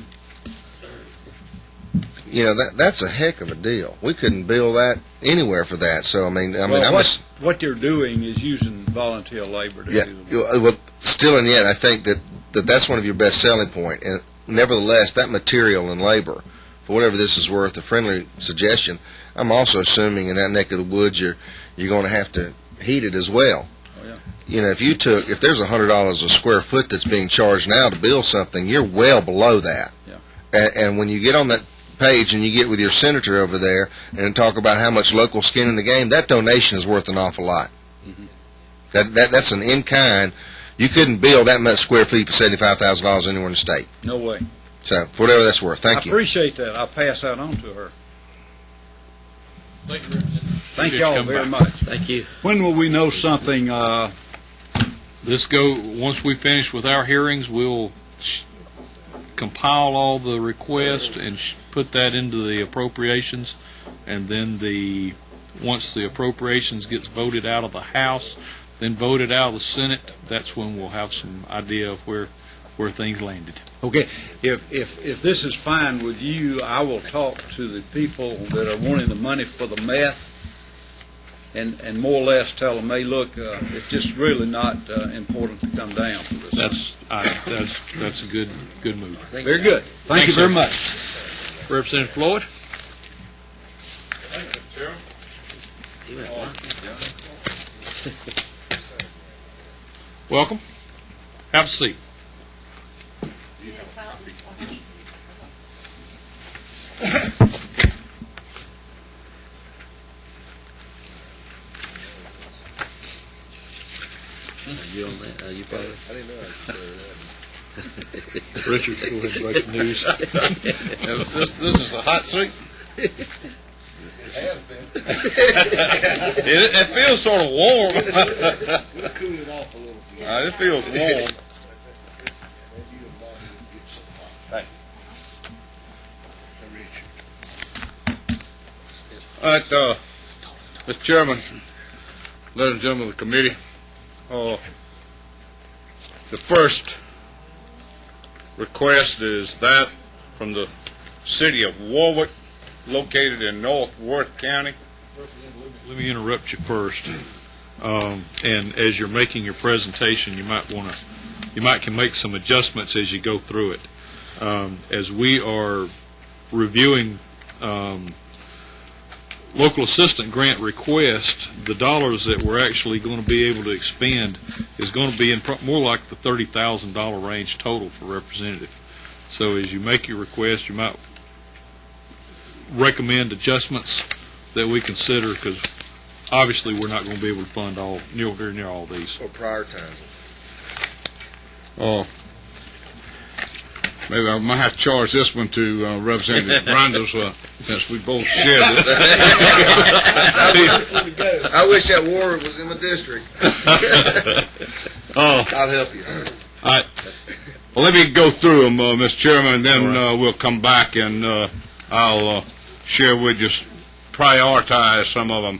That's a heck of a deal. We couldn't bill that anywhere for that. So What they're doing is using volunteer labor to yeah. do the Well, still and yet, I think that's one of your best selling point. And nevertheless, that material and labor, for whatever this is worth, a friendly suggestion. I'm also assuming in that neck of the woods, you're going to have to heat it as well. Oh, yeah. If there's $100 a square foot that's being charged now to build something, you're well below that. Yeah. And when you get on that page and you get with your senator over there and talk about how much local skin in the game, that donation is worth an awful lot. Mm-hmm. That's an in-kind. You couldn't build that much square feet for $75,000 anywhere in the state. No way. So, for whatever that's worth, thank you. I appreciate that. I'll pass that on to her. Thank you, Representative. Thank y'all very much. Thank you. When will we know something? Once we finish with our hearings, we'll compile all the requests and put that into the appropriations, and then once the appropriations gets voted out of the House, then voted out of the Senate, that's when we'll have some idea of where things landed. Okay, if this is fine with you, I will talk to the people that are wanting the money for the meth and more or less tell them, hey, look, it's just really not important to come down for this. That's a good move. Very good. Thank you very much. Representative Floyd? Welcome. Have a seat. You on that? You probably. I didn't know I was Richard, go ahead and break the news. This is a hot seat. It has been. It feels sort of warm. We'll cool it off a little bit. It feels warm. Hey. All right, Mr. Chairman, ladies and gentlemen of the committee, the first request is that from the city of Warwick, located in North Worth County. Let me interrupt you first. And as you're making your presentation, you might can make some adjustments as you go through it. As we are reviewing local assistant grant request, the dollars that we're actually going to be able to expend is going to be in more like the $30,000 range total for representative. So as you make your request, you might recommend adjustments that we consider, because obviously we're not going to be able to fund near all these. Or prioritize it. Maybe I might have to charge this one to Representative Brandos, since we both shared it. I wish that Warwick was in my district. I'll help you. All right. Well, let me go through them, Mr. Chairman, and then we'll come back and I'll share with you, prioritize some of them.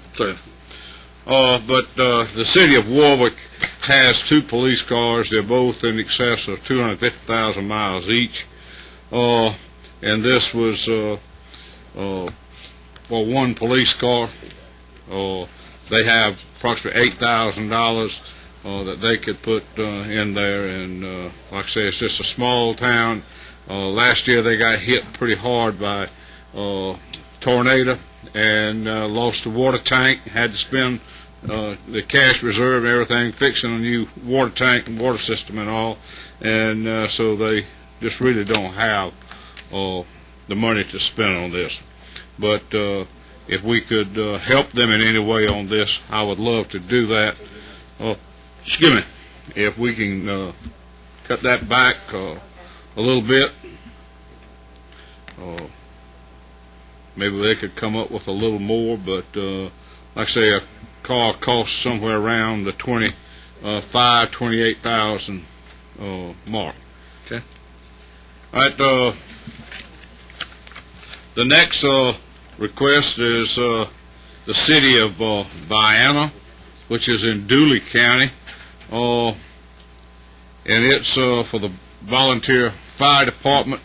But the city of Warwick has 2 police cars. They're both in excess of 250,000 miles each. And this was for one police car. They have approximately $8,000 that they could put in there. And like I say, it's just a small town. Last year they got hit pretty hard by tornado and lost the water tank, had to spend the cash reserve and everything fixing a new water tank and water system and all, and so they just really don't have the money to spend on this. But if we could help them in any way on this, I would love to do that. Excuse me, if we can cut that back a little bit, maybe they could come up with a little more, but like I say, a car costs somewhere around the $28,000 mark. Okay. All right. The next request is the city of Vienna, which is in Dooley County, and it's for the volunteer fire department.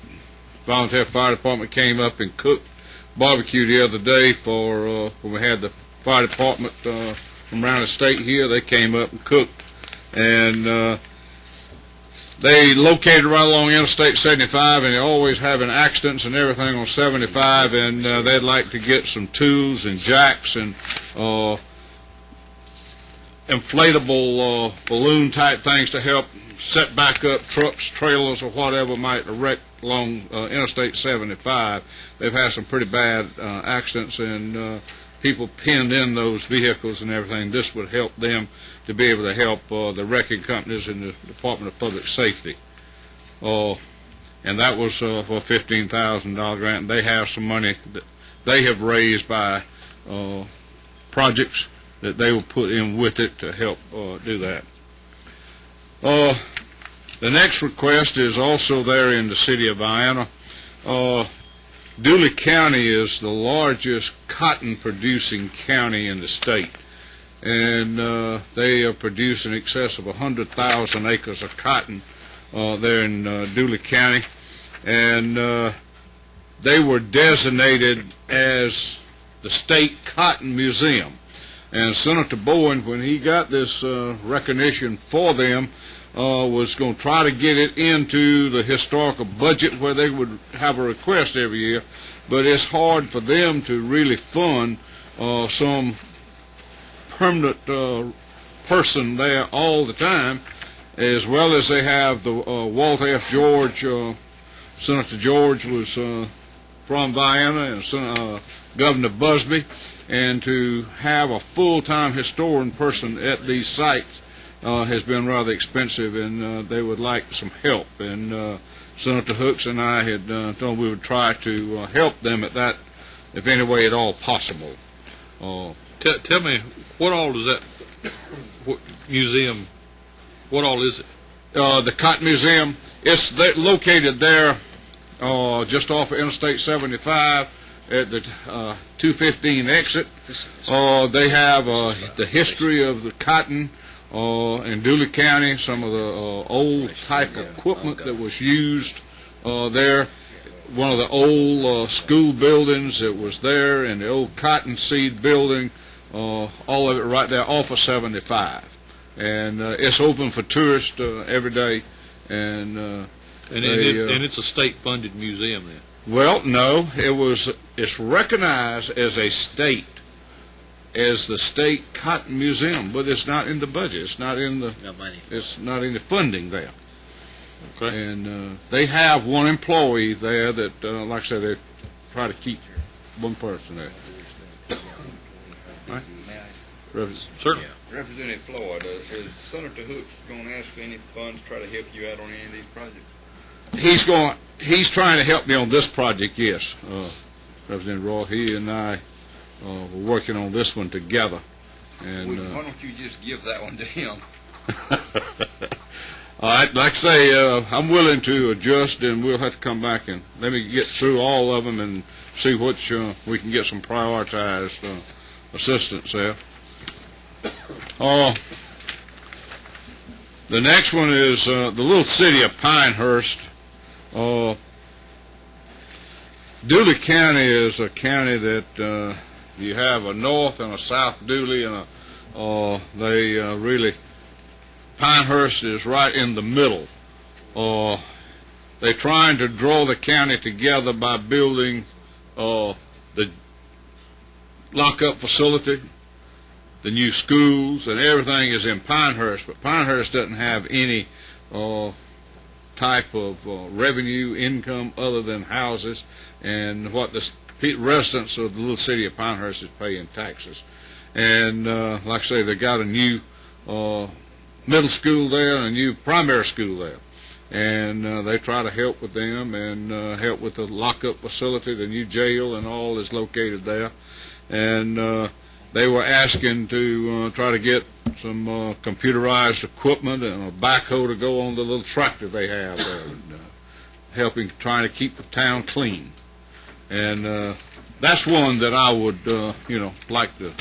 Volunteer fire department came up and cooked barbecue the other day for when we had the fire department from around the state here. They came up and cooked, and they located right along Interstate 75, and they're always having accidents and everything on 75, and they'd like to get some tools and jacks and inflatable balloon type things to help set back up trucks, trailers, or whatever might wreck along Interstate 75. They've had some pretty bad accidents, and people pinned in those vehicles and everything. This would help them to be able to help the wrecking companies and the Department of Public Safety. And that was for a $15,000 grant. They have some money that they have raised by projects that they will put in with it to help do that. The next request is also there in the city of Vienna. Dooley County is the largest cotton producing county in the state, and they produce in excess of 100,000 acres of cotton there in Dooley County, and they were designated as the State Cotton Museum. And Senator Bowen, when he got this recognition for them, was going to try to get it into the historical budget where they would have a request every year. But it's hard for them to really fund some permanent person there all the time, as well as they have the Walter F. George. Senator George was from Vienna, and Governor Busby, and to have a full-time historian person at these sites has been rather expensive, and they would like some help. And Senator Hooks and I had thought we would try to help them at that, if any way at all possible. Tell me, what all does that museum, what all is it? The Cotton Museum, it's located there just off of Interstate 75 at the 215 exit. They have the history of the cotton in Dooley County, some of the old type of equipment that was used there. One of the old school buildings that was there, and the old cottonseed building, all of it right there off of 75. And it's open for tourists every day. And it's a state-funded museum then? Well, no, it's recognized as a state, as the state cotton museum, but it's not in the budget. It's not in the funding there. Okay. And they have one employee there that, like I said, they try to keep one person there. Right. Certainly. Representative Floyd, is Senator Hooks going to ask for any funds to try to help you out on any of these projects? He's trying to help me on this project, yes. Representative Roy, he and I were working on this one together. And why don't you just give that one to him? All right, like I say, I'm willing to adjust, and we'll have to come back and let me get through all of them and see which we can get some prioritized assistance there. The next one is the little city of Pinehurst. Dooley County is a county that you have a north and a south Dooley, and they really, Pinehurst is right in the middle. They're trying to draw the county together by building the lockup facility, the new schools, and everything is in Pinehurst, but Pinehurst doesn't have any type of revenue income other than houses and what the residents of the little city of Pinehurst is paying taxes. And like I say, they got a new middle school there and a new primary school there, and they try to help with them and help with the lockup facility. The new jail and all is located there, and they were asking to try to get some computerized equipment and a backhoe to go on the little tractor they have there, and, helping trying to keep the town clean. And that's one that I would like to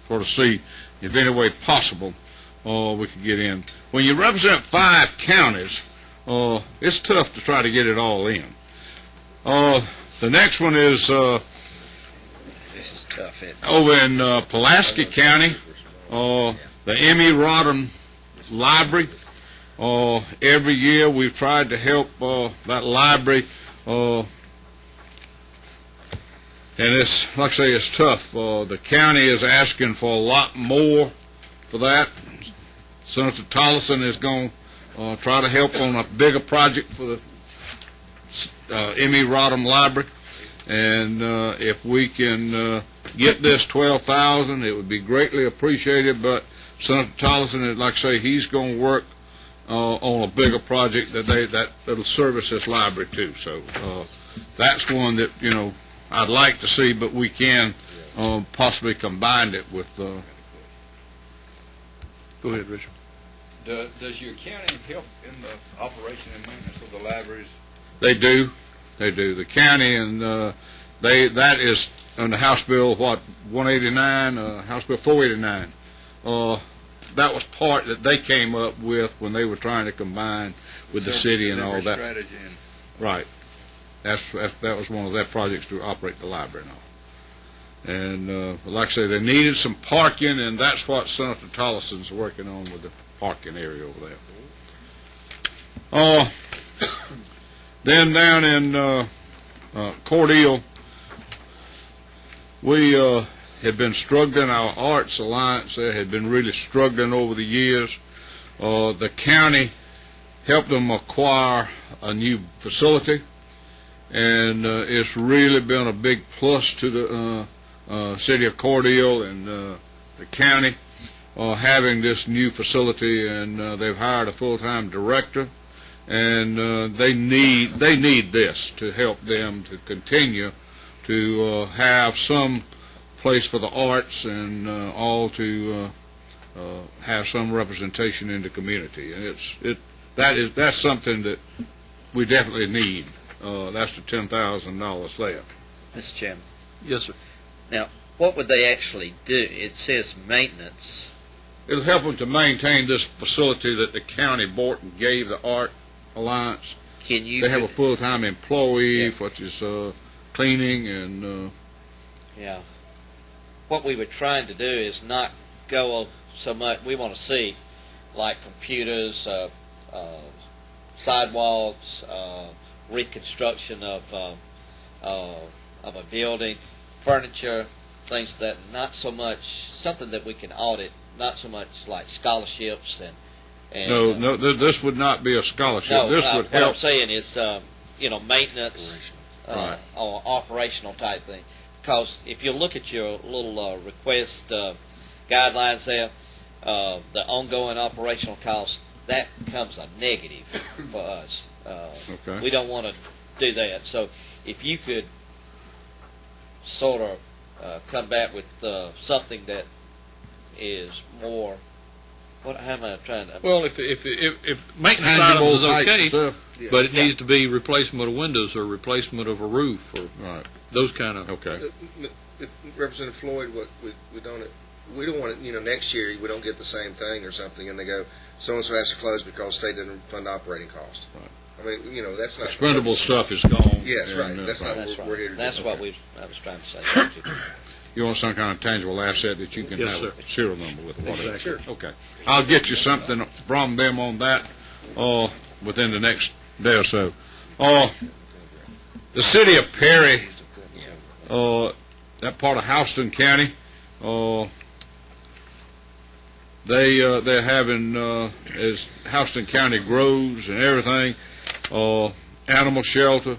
sort of see if any way possible we could get in. When you represent 5 counties, it's tough to try to get it all in. The next one is over in Pulaski County, the M.E. Rodham Library. Every year we've tried to help that library, and it's, like I say, it's tough. The county is asking for a lot more for that. Senator Tollison is going to try to help on a bigger project for the M.E. Rodham Library, and if we can get this $12,000, it would be greatly appreciated. But Senator Tollison, like I say, he's going to work on a bigger project that'll service this library too. So that's one that I'd like to see, but we can possibly combine it with. Go ahead, Richard. Does your county help in the operation and maintenance of the libraries? They do. The county, and that is on the House Bill 189, House Bill 489. That was part that they came up with when they were trying to combine with the city and all that. Strategy. Right. That was one of their projects to operate the library and all. And like I say, they needed some parking, and that's what Senator Tollison's working on with the parking area over there. Then down in Cordele, we had been struggling. Our Arts Alliance there had been really struggling over the years. The county helped them acquire a new facility, and it's really been a big plus to the city of Cordele and the county having this new facility, and they've hired a full-time director, and they need this to help them to continue to have some place for the arts and all to have some representation in the community, and that's something that we definitely need. That's the $10,000 there. Mr. Chairman. Yes, sir. Now, what would they actually do? It says maintenance. It'll help them to maintain this facility that the county bought and gave the Art Alliance. They have a full-time employee, which is cleaning and... Yeah. What we were trying to do is not go so much. We want to see, like, computers, sidewalks, reconstruction of a building, furniture, things that not so much something that we can audit, not so much like scholarships and no, this would not be a scholarship. No, this would what help. I'm saying is, maintenance or operational type thing. Because if you look at your little request guidelines there, the ongoing operational costs, that becomes a negative for us. Okay. We don't want to do that. So if you could sort of come back with something that is more. How am I trying to? Well, if maintenance items is okay, but it Yeah. needs to be replacement of windows or replacement of a roof or those kind of. Okay. Representative Floyd, what we don't want it. Next year we don't get the same thing or something, and they go, so and so has to close because state didn't fund operating costs. Right. I mean, that's not Expendable stuff is gone. Yes, right. And, That's not what we're here to do. That's what I was trying to say. Thank you. You want some kind of tangible asset that you can Yes, have sir. a serial number with. Whatever. Exactly. Sure. Okay. I'll get you something from them on that within the next day or so. The city of Perry, that part of Houston County, they're having, as Houston County grows and everything, animal shelter,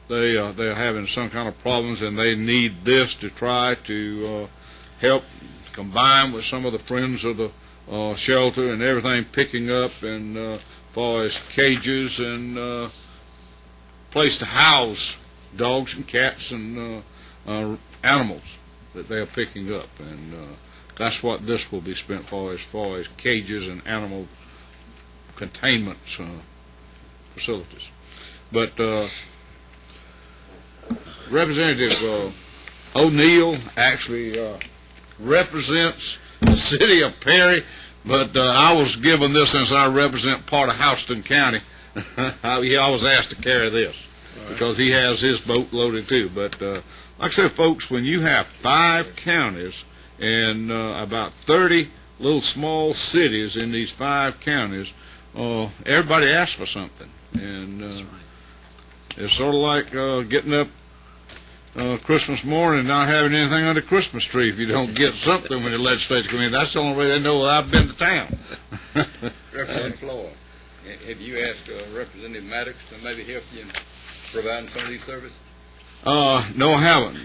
they're having some kind of problems, and they need this to try to help combine with some of the friends of the shelter and everything picking up, and as far as cages and place to house dogs and cats and animals that they are picking up, and that's what this will be spent for, as far as cages and animal containment facilities. But Representative O'Neill actually represents the city of Perry, but I was given this since I represent part of Houston County. He always asked to carry this because he has his boat loaded too. But like I said, folks, when you have 5 counties and about 30 little small cities in these 5 counties, everybody asks for something. And it's sort of like getting up Christmas morning and not having anything under the Christmas tree if you don't get something when the legislature comes in. That's the only way they know I've been to town. Representative Floyd, have you asked Representative Maddox to maybe help you in providing some of these services? No, I haven't.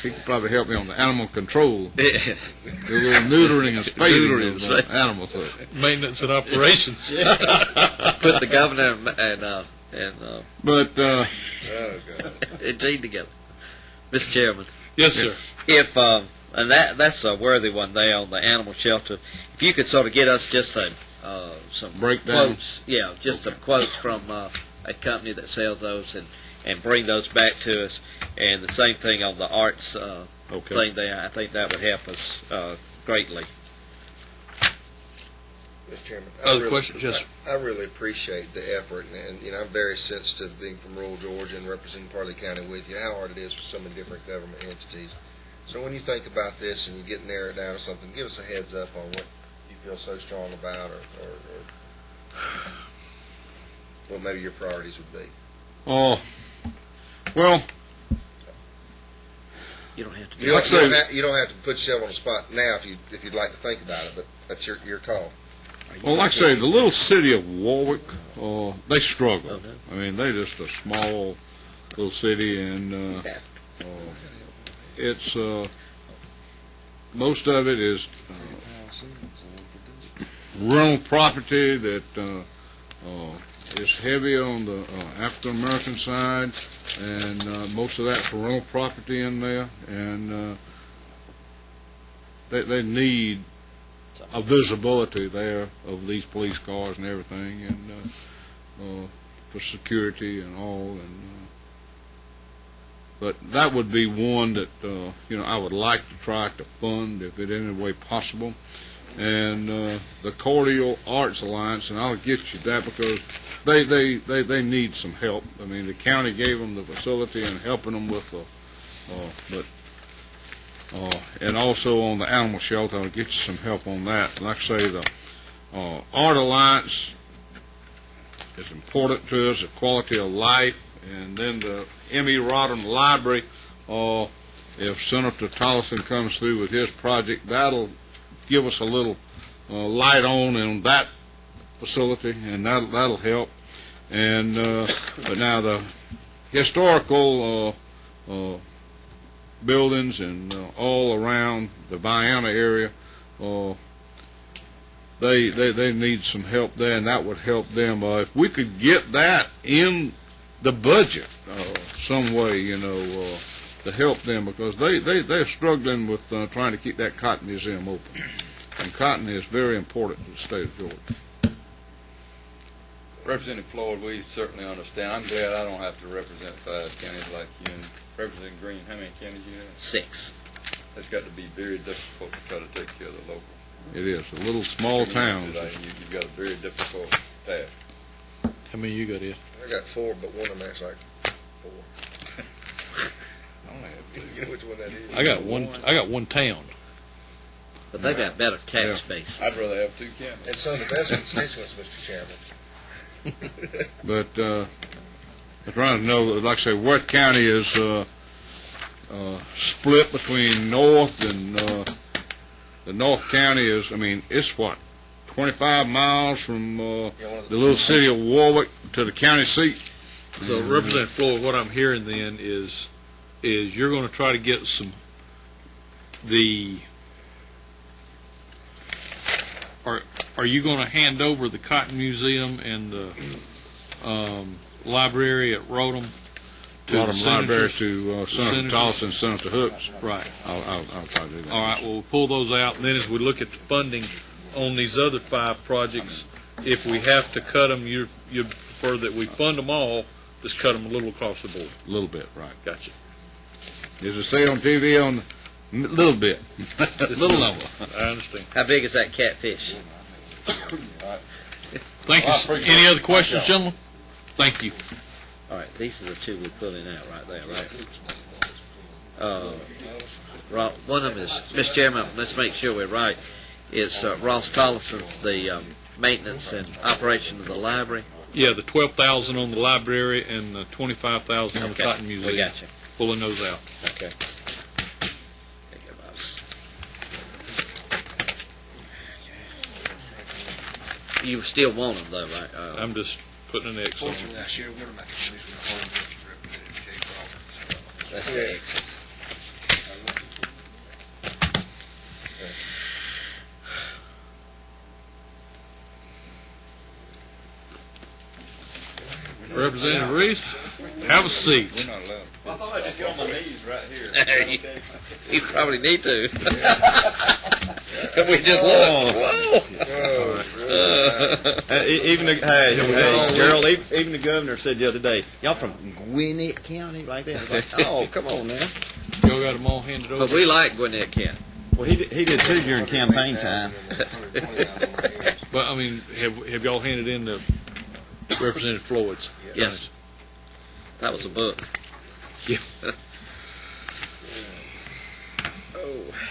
He could probably help me on the animal control. Do a little neutering and spading of animals. Maintenance and operations. Put the governor and Gene together. Mr. Chairman. Yes, sir. If and that's a worthy one there on the animal shelter. If you could sort of get us just some breakdown quotes, some quotes from a company that sells those, and bring those back to us. And the same thing on the arts thing there. I think that would help us greatly. Mr. Chairman. Other questions? Yes. I really appreciate the effort, and I'm very sensitive, being from rural Georgia and representing part of the county with you, how hard it is for so many different government entities. So when you think about this and you get narrowed down to something, give us a heads up on what you feel so strong about, or what maybe your priorities would be. Oh, well, You don't have to. You don't have to put yourself on the spot now if you'd like to think about it, but that's your call. well, like I say, the little city of Warwick, they struggle. I mean, they're just a small little city, and it's most of it is rental property that is heavy on the African American side, and most of that's rental property in there, and they need a visibility there of these police cars and everything, and for security and all, and but that would be one that I would like to try to fund if in any way possible. And the Cordial Arts Alliance, and I'll get you that because they need some help. I mean, the county gave them the facility and helping them with and also on the animal shelter, I'll get you some help on that. Like I say, the Art Alliance is important to us, the quality of life, and then the M.E. Rodham Library. If Senator Tolleson comes through with his project, that'll give us a little light on that facility, and that'll help. And but now the historical buildings and all around the Vienna area, they need some help there, and that would help them. If we could get that in the budget some way, to help them, because they're struggling with trying to keep that Cotton Museum open. And cotton is very important to the state of Georgia. Representative Floyd, we certainly understand. I'm glad I don't have to represent 5 counties like you. And Representative Green, how many counties you have? 6. It's got to be very difficult to try to take care of the local. It is. A little small town. You've got a very difficult task. How many you got, Ed? I got 4, but one of them actually 4. I only have 2. You know which one that is? I got one town. But they've got better tax bases. I'd rather have 2 counties. And some of the best constituents, Mr. Chairman. But I'm trying to know, like I say, Worth County is split between North and the North County is, it's what, 25 miles from the little city of Warwick to the county seat? So, Representative Floyd, what I'm hearing then is you're going to try to get Are you going to hand over the Cotton Museum and the library at Rodham to Rodham Library to Senator Tolleson and Senator Hooks? Right. I'll try to do that. All right. Well, we'll pull those out, and then as we look at the funding on these other 5 projects, if we have to cut them, you prefer that we fund them all, just cut them a little across the board. A little bit, right. Gotcha. As I say on TV, on a little bit, little number. I understand. How big is that catfish? Thank you. Any other questions, gentlemen? Thank you. All right, these are the 2 we're pulling out right there, right? One of them is, Mr. Chairman, let's make sure we're right. It's Ross Tolleson, the maintenance and operation of the library. Yeah, the $12,000 on the library and the $25,000 on the Cotton Museum. We got you. Pulling those out. Okay. You still want them, though, right? I'm just putting an X on them. That's the X. Representative Reese, have a seat. I thought I'd just get on my knees right here. You probably need to. We just look. Hey, Gerald, even the governor said the other day, y'all from Gwinnett County like that? It's like, oh, come on now. Y'all got them all handed over? But we like Gwinnett County. Well, he did too during campaign time. But, I mean, have y'all handed in the Representative Floyd's? Yes. That was a book. Yeah.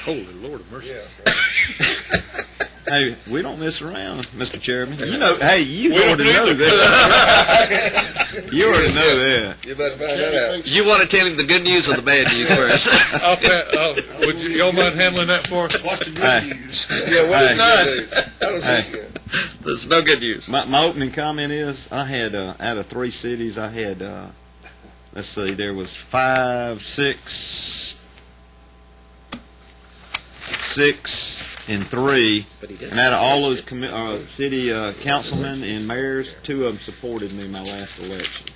Holy Lord of mercy. Hey, we don't mess around, Mr. Chairman. You know, hey, you already know that. You already know that. You better find that out. You want to tell him the good news or the bad news first? Would y'all mind handling that for us? What's the good news? Yeah, what's the good news? I don't see good. There's no good news. My opening comment is, I had, out of 3 cities, I had, let's see, there was 6 and 3, and out of all those city councilmen and mayors, 2 of them supported me in my last election.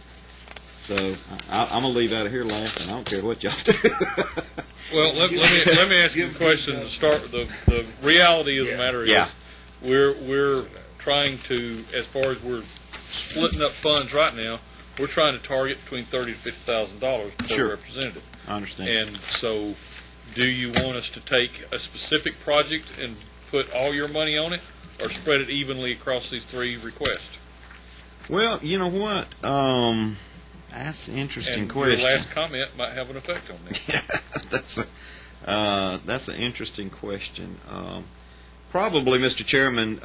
So I'm gonna leave out of here laughing. I don't care what y'all do. Well, let me ask you a question to start. The reality of the matter is, we're trying to, as far as we're splitting up funds right now, we're trying to target between $30,000 to $50,000 per representative. I understand. And so, do you want us to take a specific project and put all your money on it, or spread it evenly across these 3 requests? Well, you know what? That's an interesting and question. Your last comment might have an effect on that. That's an interesting question. Probably, Mr. Chairman,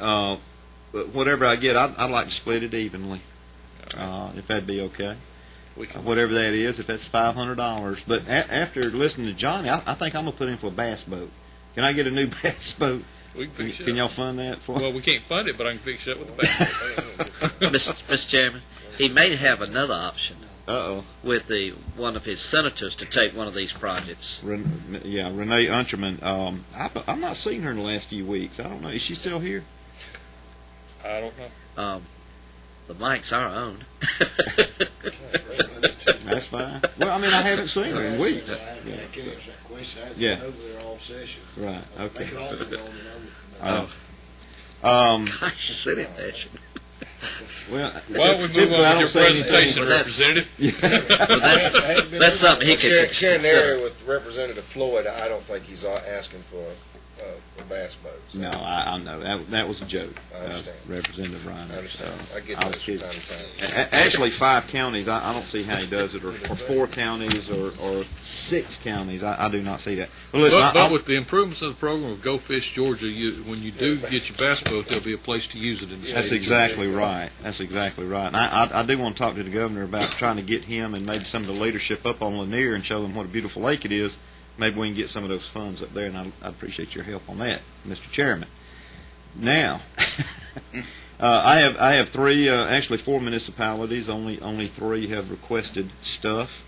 whatever I get, I'd like to split it evenly, if that'd be okay. Whatever that is, if that's $500. But after listening to Johnny, I think I'm going to put in for a bass boat. Can I get a new bass boat? We can fix it. Can y'all fund that for me? Well, we can't fund it, but I can fix it with a bass boat. Mr. Chairman, he may have another option. With one of his senators to take one of these projects. Renee Unterman. I'm not seeing her in the last few weeks. I don't know. Is she still here? I don't know. The mic's our own. That's fine. Well, I mean, I haven't seen her in weeks. Yeah. Right. Okay. Gosh, city nation. Well, why don't we move on with your presentation, Representative? That's something he could share an area with Representative Floyd. I don't think he's asking for a bass boat. So. No, I know that was a joke. I understand. Representative Ryan. I understand. I get those from time to time. Actually, 5 counties. I don't see how he does it, or 4 counties, or 6 counties. I do not see that. But listen, but with the improvements of the program of Go Fish Georgia, when you do get your bass boat, there'll be a place to use it in the state. That's exactly right. That's exactly right. And I do want to talk to the governor about trying to get him and maybe some of the leadership up on Lanier and show them what a beautiful lake it is. Maybe we can get some of those funds up there, and I'd appreciate your help on that, Mr. Chairman. Now, I have 3, actually 4 municipalities. Only 3 have requested stuff.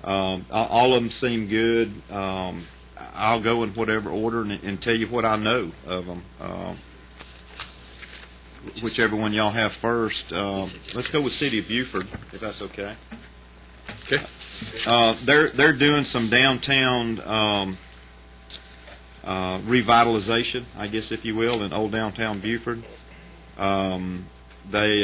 All of them seem good. I'll go in whatever order and tell you what I know of them. Whichever one y'all have first. Let's go with City of Beaufort, if that's okay. Okay. They're doing some downtown revitalization, I guess, if you will, in old downtown Beaufort. They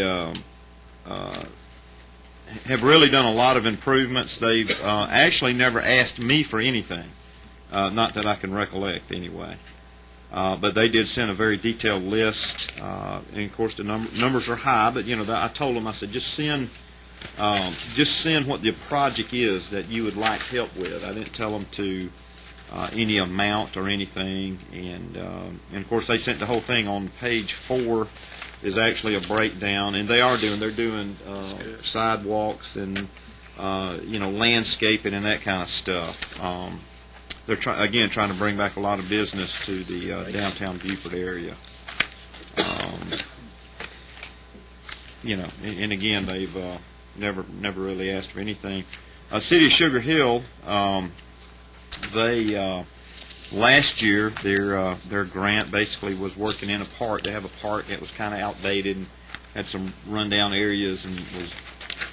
have really done a lot of improvements. They've actually never asked me for anything, not that I can recollect anyway. But they did send a very detailed list, and of course the numbers are high. But I told them, I said, just send what the project is that you would like help with. I didn't tell them to any amount or anything, and of course they sent the whole thing. On page 4 is actually a breakdown, and they're doing sidewalks and landscaping and that kind of stuff. They're trying to bring back a lot of business to the downtown Beaufort area. And again, they've never really asked for anything. City of Sugar Hill, they last year their grant basically was working in a park. They have a park that was kind of outdated and had some rundown areas, and was,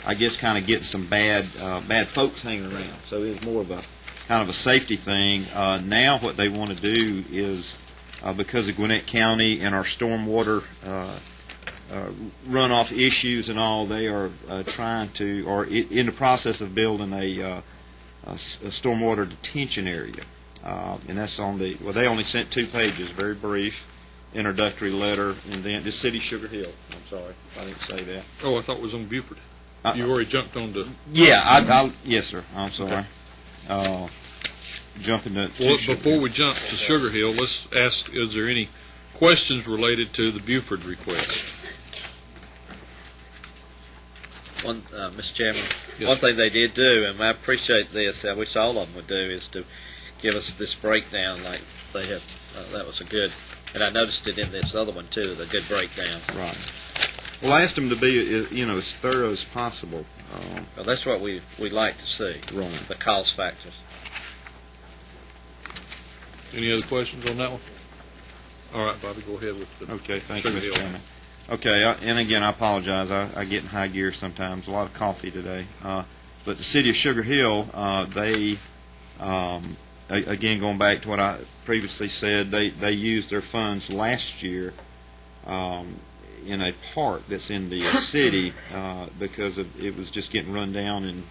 I guess, kind of getting some bad folks hanging around. So it was more of a kind of a safety thing. Now what they want to do is, because of Gwinnett County and our stormwater runoff issues and all, they are trying to, or in the process of building a stormwater detention area. And that's on they only sent 2 pages, very brief. introductory letter, and then the City of Sugar Hill. I'm sorry if I didn't say that. Oh, I thought it was on Buford. You already jumped on to... Yeah, yes, sir. I'm sorry. Jumping to Well, Sugar before Hill. we jump to Sugar Hill, let's ask, is there any questions related to the Buford request? Mr. Chairman, Yes, one sir. thing they did do, and I appreciate this, I wish all of them would do, is to give us this breakdown like they have. That was a good, and I noticed it in this other one too, the good breakdown. Right. Well, I asked them to be, as thorough as possible. Well, that's what we like to see. Right. The cost factors. Any other questions on that one? All right, Bobby, go ahead with the... Okay, thank you, Sugar Hill. Mr. Chairman. Okay, and again, I apologize. I get in high gear sometimes. A lot of coffee today. But the City of Sugar Hill, they, again, going back to what I previously said, they used their funds last year in a park that's in the city because it was just getting run down and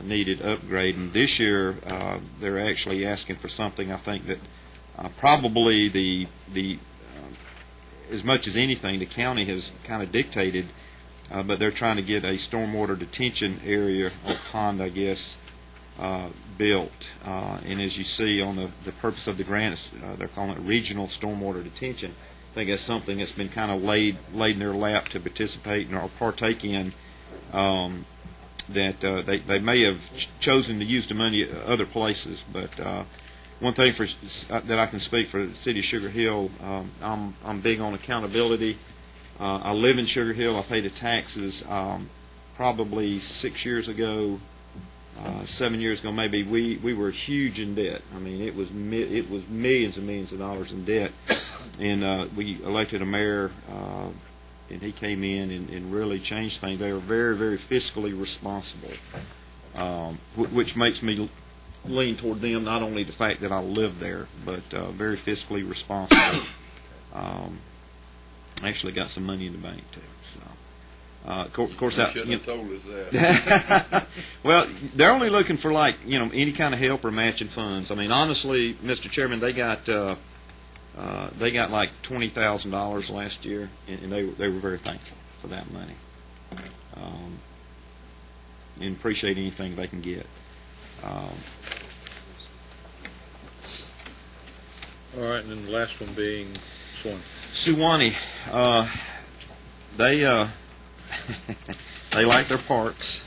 needed upgrade. And this year, they're actually asking for something, I think, that probably the as much as anything, the county has kind of dictated, but they're trying to get a stormwater detention area or pond, I guess, built. And as you see on the purpose of the grant, they're calling it regional stormwater detention. I think that's something that's been kind of laid in their lap to participate in or partake in. That they may have chosen to use the money at other places, but one thing that I can speak for the City of Sugar Hill, I'm big on accountability. I live in Sugar Hill. I pay the taxes. Probably 6 years ago, 7 years ago, maybe we were huge in debt. I mean, it was millions and millions of dollars in debt, and we elected a mayor, and he came in and really changed things. They were very, very fiscally responsible, which makes me lean toward them, not only the fact that I live there, but very fiscally responsible. Actually got some money in the bank, too. So, of course, You that, shouldn't have told us that. well, they're only looking for, like, any kind of help or matching funds. I mean, honestly, Mr. Chairman, they got like $20,000 last year, and they were very thankful for that money. And appreciate anything they can get. All right, and then the last one being Suwannee, they they like their parks.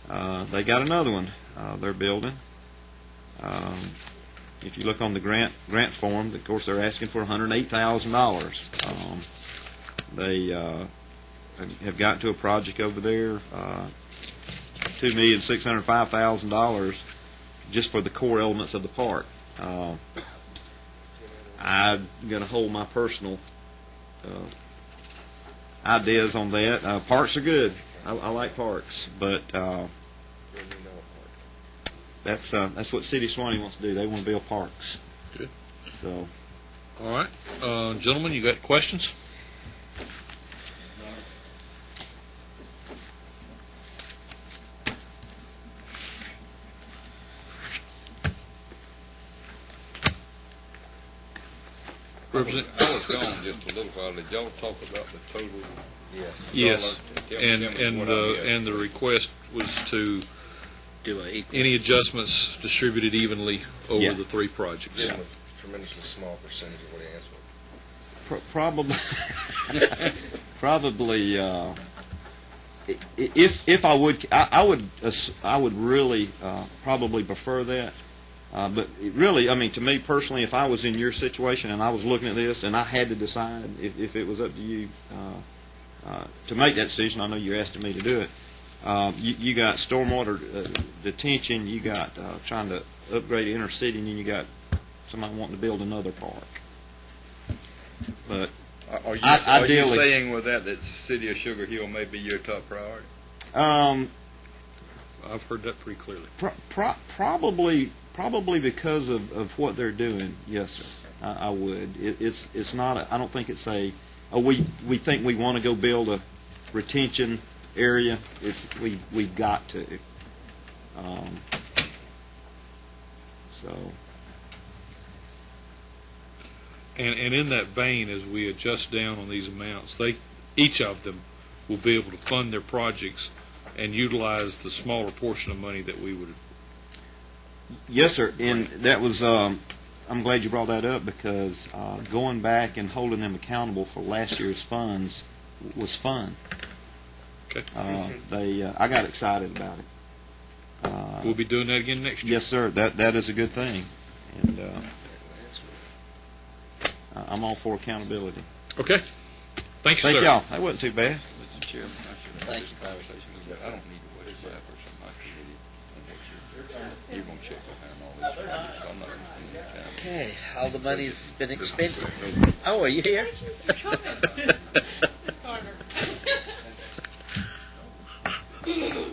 They got another one they're building. If you look on the grant form, of course they're asking for $108,000. They have gotten to a project over there, $2,605,000 just for the core elements of the park. I'm going to hold my personal ideas on that. Parks are good. I like parks, but that's what City of Suwannee wants to do. They want to build parks. Good. So, all right, gentlemen, you got questions? I was gone just a little while. Did y'all talk about the total? Yes. Yes, Tell me what I missed. and the request was to Do any adjustments distributed evenly over Yeah. the three projects. Give them a tremendously small percentage of what he asked for. probably. If I would really probably prefer that. But really, I mean, to me personally, if I was in your situation and I was looking at this and I had to decide if it was up to you to make that decision, I know you're asking me to do it. You got stormwater detention, you got trying to upgrade the inner city, and then you got somebody wanting to build another park. But Are you ideally, saying with that the City of Sugar Hill may be your top priority? I've heard that pretty clearly. Probably because of what they're doing, yes, sir. I would. It's not. I don't think it's a. We think we want to go build a retention area. We've got to. And in that vein, as we adjust down on these amounts, each of them will be able to fund their projects and utilize the smaller portion of money that we would. Yes, sir. And that was, I'm glad you brought that up, because going back and holding them accountable for last year's funds was fun. Okay. I got excited about it. We'll be doing that again next year. Yes, sir. That is a good thing, and I'm all for accountability. Okay. Thank you, Thank sir. y'all. That wasn't too bad. Mr. Chairman, I should have a conversation with you. I don't need to wait for that for some of my committee. You're going to check behind all this. So I'm not going to spend any time. Okay, all the money's been expended. Oh, are you here? Thank you.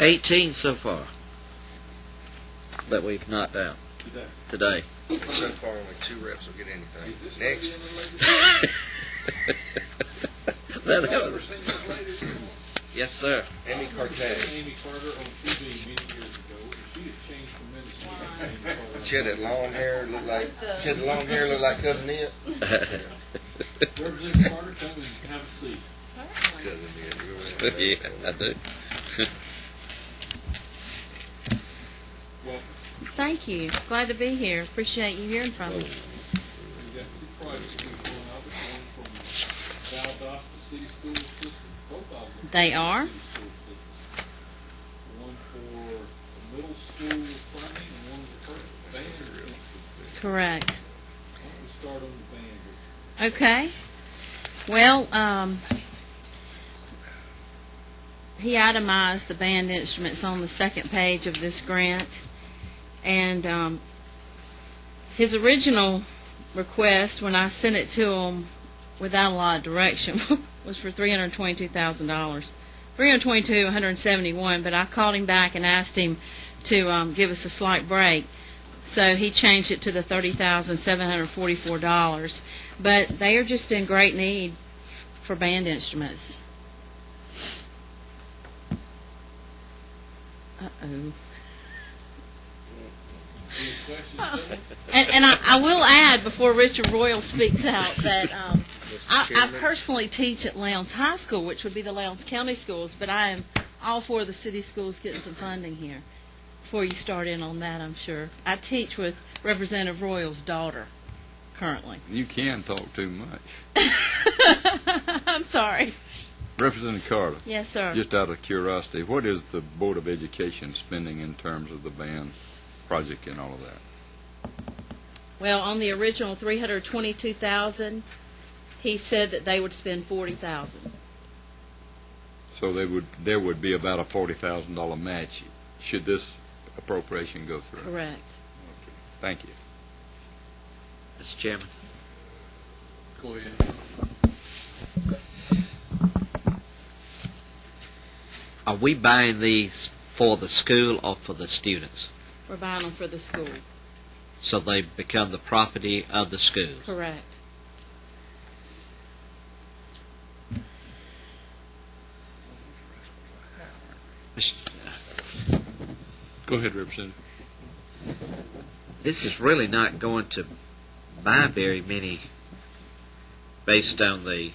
18 so far that we've knocked out today. So far, only 2 reps will get anything. Next. Yes, sir. Amy Carter. Amy Carter on TV many years ago, and she had changed tremendously. She had that long hair, look like Cousin Ed. Representative Carter, come and have a seat. Cousin Ed. Yeah, I do. Thank you. Glad to be here. Appreciate you hearing from me. We've got 2 projects going on, one from Valdosta City School System, both of them. They are. One for the middle school funding and one for band. Correct. Why don't we start on the band? Okay. Well, he itemized the band instruments on the second page of this grant. And his original request, when I sent it to him without a lot of direction, was for $322,000. $322,171, but I called him back and asked him to give us a slight break. So he changed it to the $30,744. But they are just in great need for band instruments. Uh-oh. And I will add, before Richard Royal speaks out, that I personally teach at Lowndes High School, which would be the Lowndes County Schools, but I am all for the city schools getting some funding here. Before you start in on that, I'm sure. I teach with Representative Royal's daughter currently. You can talk too much. I'm sorry. Representative Carter. Yes, sir. Just out of curiosity, what is the Board of Education spending in terms of the band project and all of that? Well, on the original $322,000, he said that they would spend $40,000. So there would be about a $40,000 match should this appropriation go through. Correct. Okay. Thank you. Mr. Chairman. Go ahead. Are we buying these for the school or for the students? We're buying them for the school. So they become the property of the school? Correct. Go ahead, Representative. This is really not going to buy very many based on the...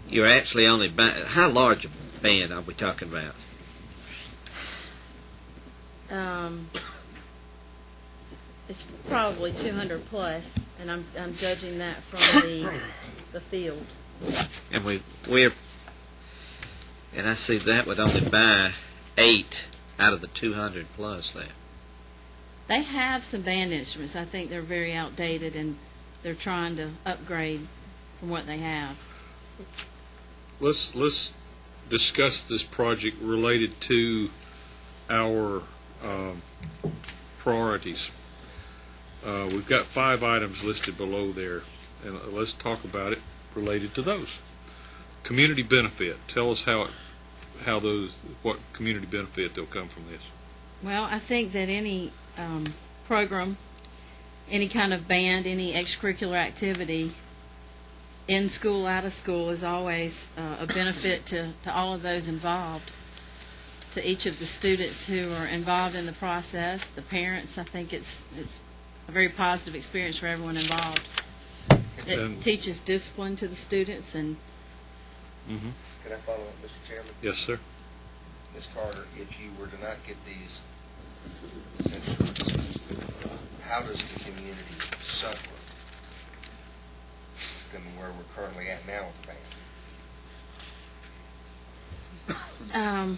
You're actually only buying... How large a band are we talking about? It's probably 200 plus, and I'm judging that from the field. And we're and I see that would only buy 8 out of the 200 plus there. They have some band instruments. I think they're very outdated, and they're trying to upgrade from what they have. Let's discuss this project related to our priorities. We've got 5 items listed below there, and let's talk about it related to those. Community benefit. Tell us what community benefit they'll come from this. Well, I think that any program, any kind of band, any extracurricular activity, in school, out of school, is always a benefit to all of those involved, to each of the students who are involved in the process, the parents. I think it's a very positive experience for everyone involved. It teaches discipline to the students. And Can I follow up, Mr. Chairman? Yes, sir. Ms. Carter, if you were to not get these insurance, how does the community suffer than where we're currently at now with the band?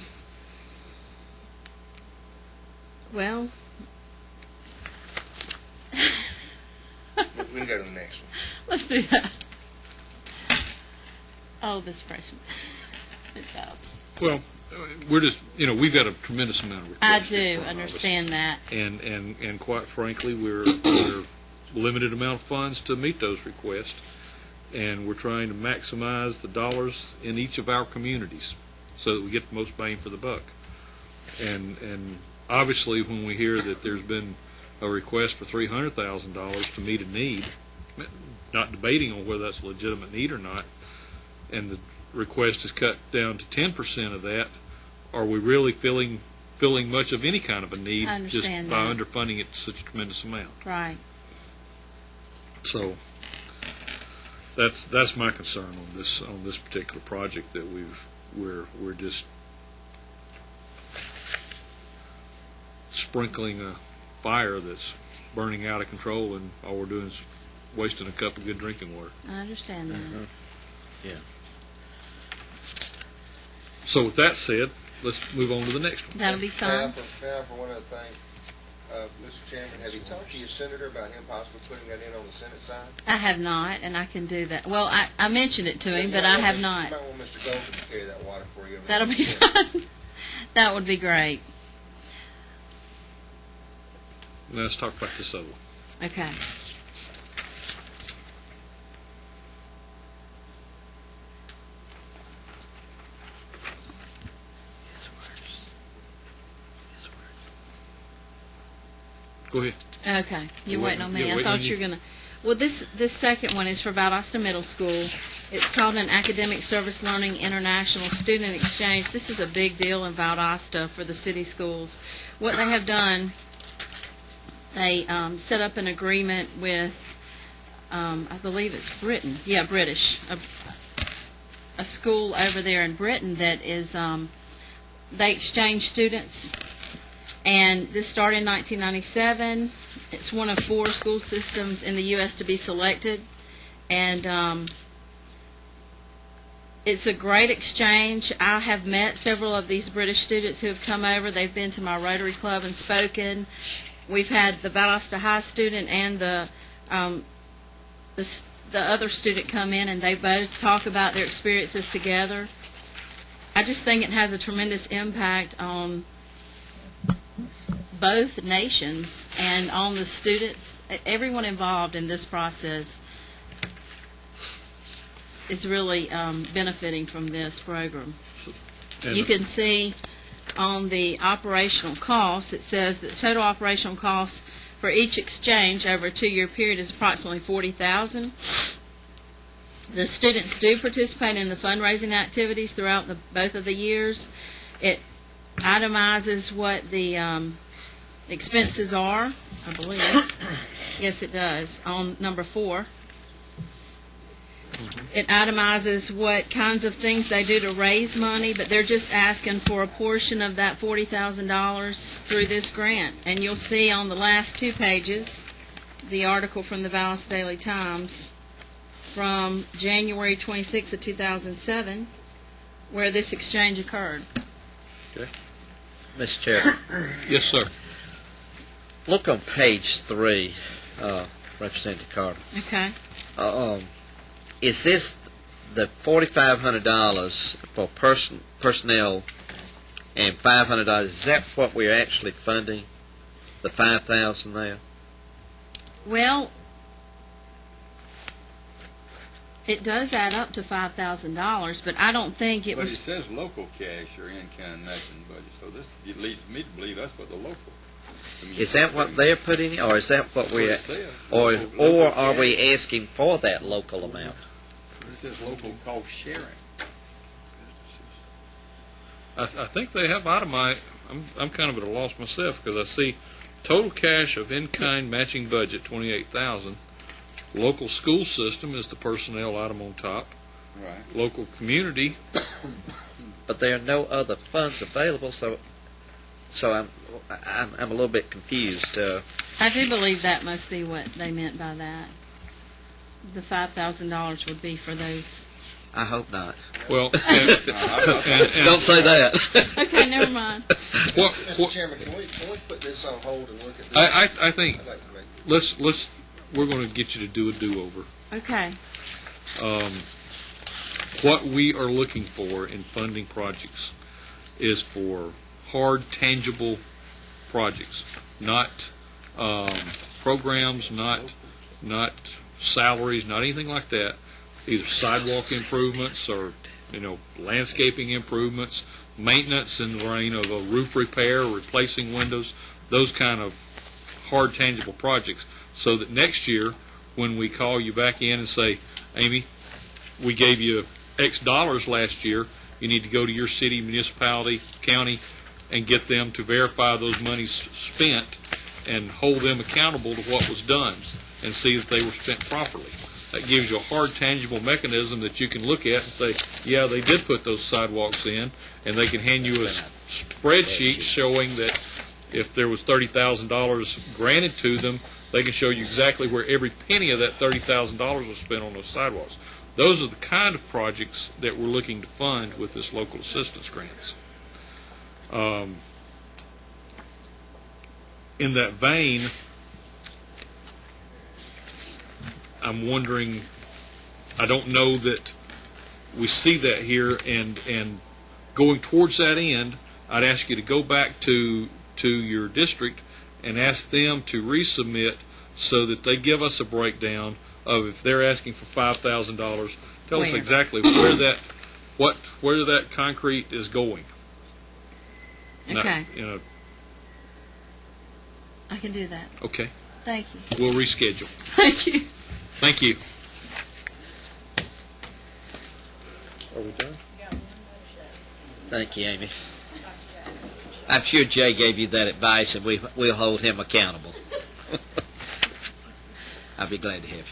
Well, we can go to the next one. Let's do that. Oh, this freshman. It's out. Well, we're just, we've got a tremendous amount of requests. I do understand that. And quite frankly, we're limited amount of funds to meet those requests, and we're trying to maximize the dollars in each of our communities so that we get the most bang for the buck. And obviously, when we hear that there's been a request for $300,000 to meet a need, not debating on whether that's a legitimate need or not, and the request is cut down to 10% of that, are we really filling much of any kind of a need just by underfunding it to such a tremendous amount? Right. So that's my concern on this particular project, that we're just sprinkling a fire that's burning out of control, and all we're doing is wasting a cup of good drinking water. I understand that. Yeah. So with that said, let's move on to the next one. That'll be fine. Now for one other thing, Mr. Chairman, have you talked to your senator about him possibly putting that in on the Senate side? I have not, and I can do that. Well, I mentioned it to him, but I have not. You might want Mr. Golden to carry that water for you. That'll be fine. That would be great. Now let's talk about this other one. Okay. Go ahead. Okay. You're waiting on me. Yeah, I thought you were going to. Well, this second one is for Valdosta Middle School. It's called an Academic Service Learning International Student Exchange. This is a big deal in Valdosta for the city schools. What they have done, they set up an agreement with, I believe it's Britain. Yeah, British. A school over there in Britain that is, they exchange students. And this started in 1997. It's one of 4 school systems in the U.S. to be selected. And it's a great exchange. I have met several of these British students who have come over. They've been to my Rotary Club and spoken. We've had the Valdosta High student and the other student come in, and they both talk about their experiences together. I just think it has a tremendous impact on both nations and on the students. Everyone involved in this process is really benefiting from this program. You can see on the operational costs, it says that total operational costs for each exchange over a 2-year period is approximately $40,000. The students do participate in the fundraising activities throughout both of the years. It itemizes what the expenses are, I believe. Yes, it does, on number 4. It itemizes what kinds of things they do to raise money, but they're just asking for a portion of that $40,000 through this grant. And you'll see on the last 2 pages the article from the Valdosta Daily Times from January 26 of 2007, where this exchange occurred. Okay. Mr. Chair. Yes, sir. Look on page 3, Representative Carter. Okay. Is this the $4,500 for personnel and $500? Is that what we're actually funding? The $5,000 there? Well, it does add up to $5,000, but I don't think it But was. it says local cash or in-kind matching budget, so this leads me to believe that's what the local. Is that what they're putting in, or is that what we're, That's what it says. or Local are we cash. asking for that local amount? It says local cost sharing. I think they have itemized. I'm kind of at a loss myself because I see total cash of in-kind matching budget 28,000. Local school system is the personnel item on top. Right. Local community. But there are no other funds available, so I'm a little bit confused. I do believe that must be what they meant by that. The $5,000 would be for those. I hope not. Well, don't say that. Okay, never mind. Mr. Chairman, can we put this on hold and look at this? I think I'd like to make let's we're going to get you to do a do-over. Okay. What we are looking for in funding projects is for hard, tangible projects, not programs, not salaries, not anything like that. Either sidewalk improvements or landscaping improvements, maintenance in the vein of a roof repair, replacing windows, those kind of hard, tangible projects, so that next year when we call you back in and say, Amy, we gave you X dollars last year, you need to go to your city, municipality, county, and get them to verify those monies spent and hold them accountable to what was done and see that they were spent properly. That gives you a hard, tangible mechanism that you can look at and say, yeah, they did put those sidewalks in, and they can hand you a spreadsheet showing that if there was $30,000 granted to them, they can show you exactly where every penny of that $30,000 was spent on those sidewalks. Those are the kind of projects that we're looking to fund with this local assistance grants. In that vein, I'm wondering, I don't know that we see that here, and going towards that end, I'd ask you to go back to your district and ask them to resubmit so that they give us a breakdown of if they're asking for $5,000, tell us exactly where that concrete is going. Okay. Not, I can do that. Okay. Thank you. We'll reschedule. Thank you. Thank you. Are we done? Thank you, Amy. I'm sure Jay gave you that advice, and we'll hold him accountable. I'll be glad to have you.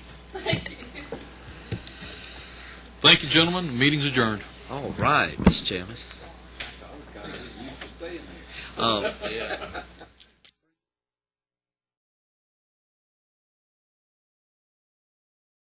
Thank you, gentlemen. The meeting's adjourned. All right, Mr. Chairman.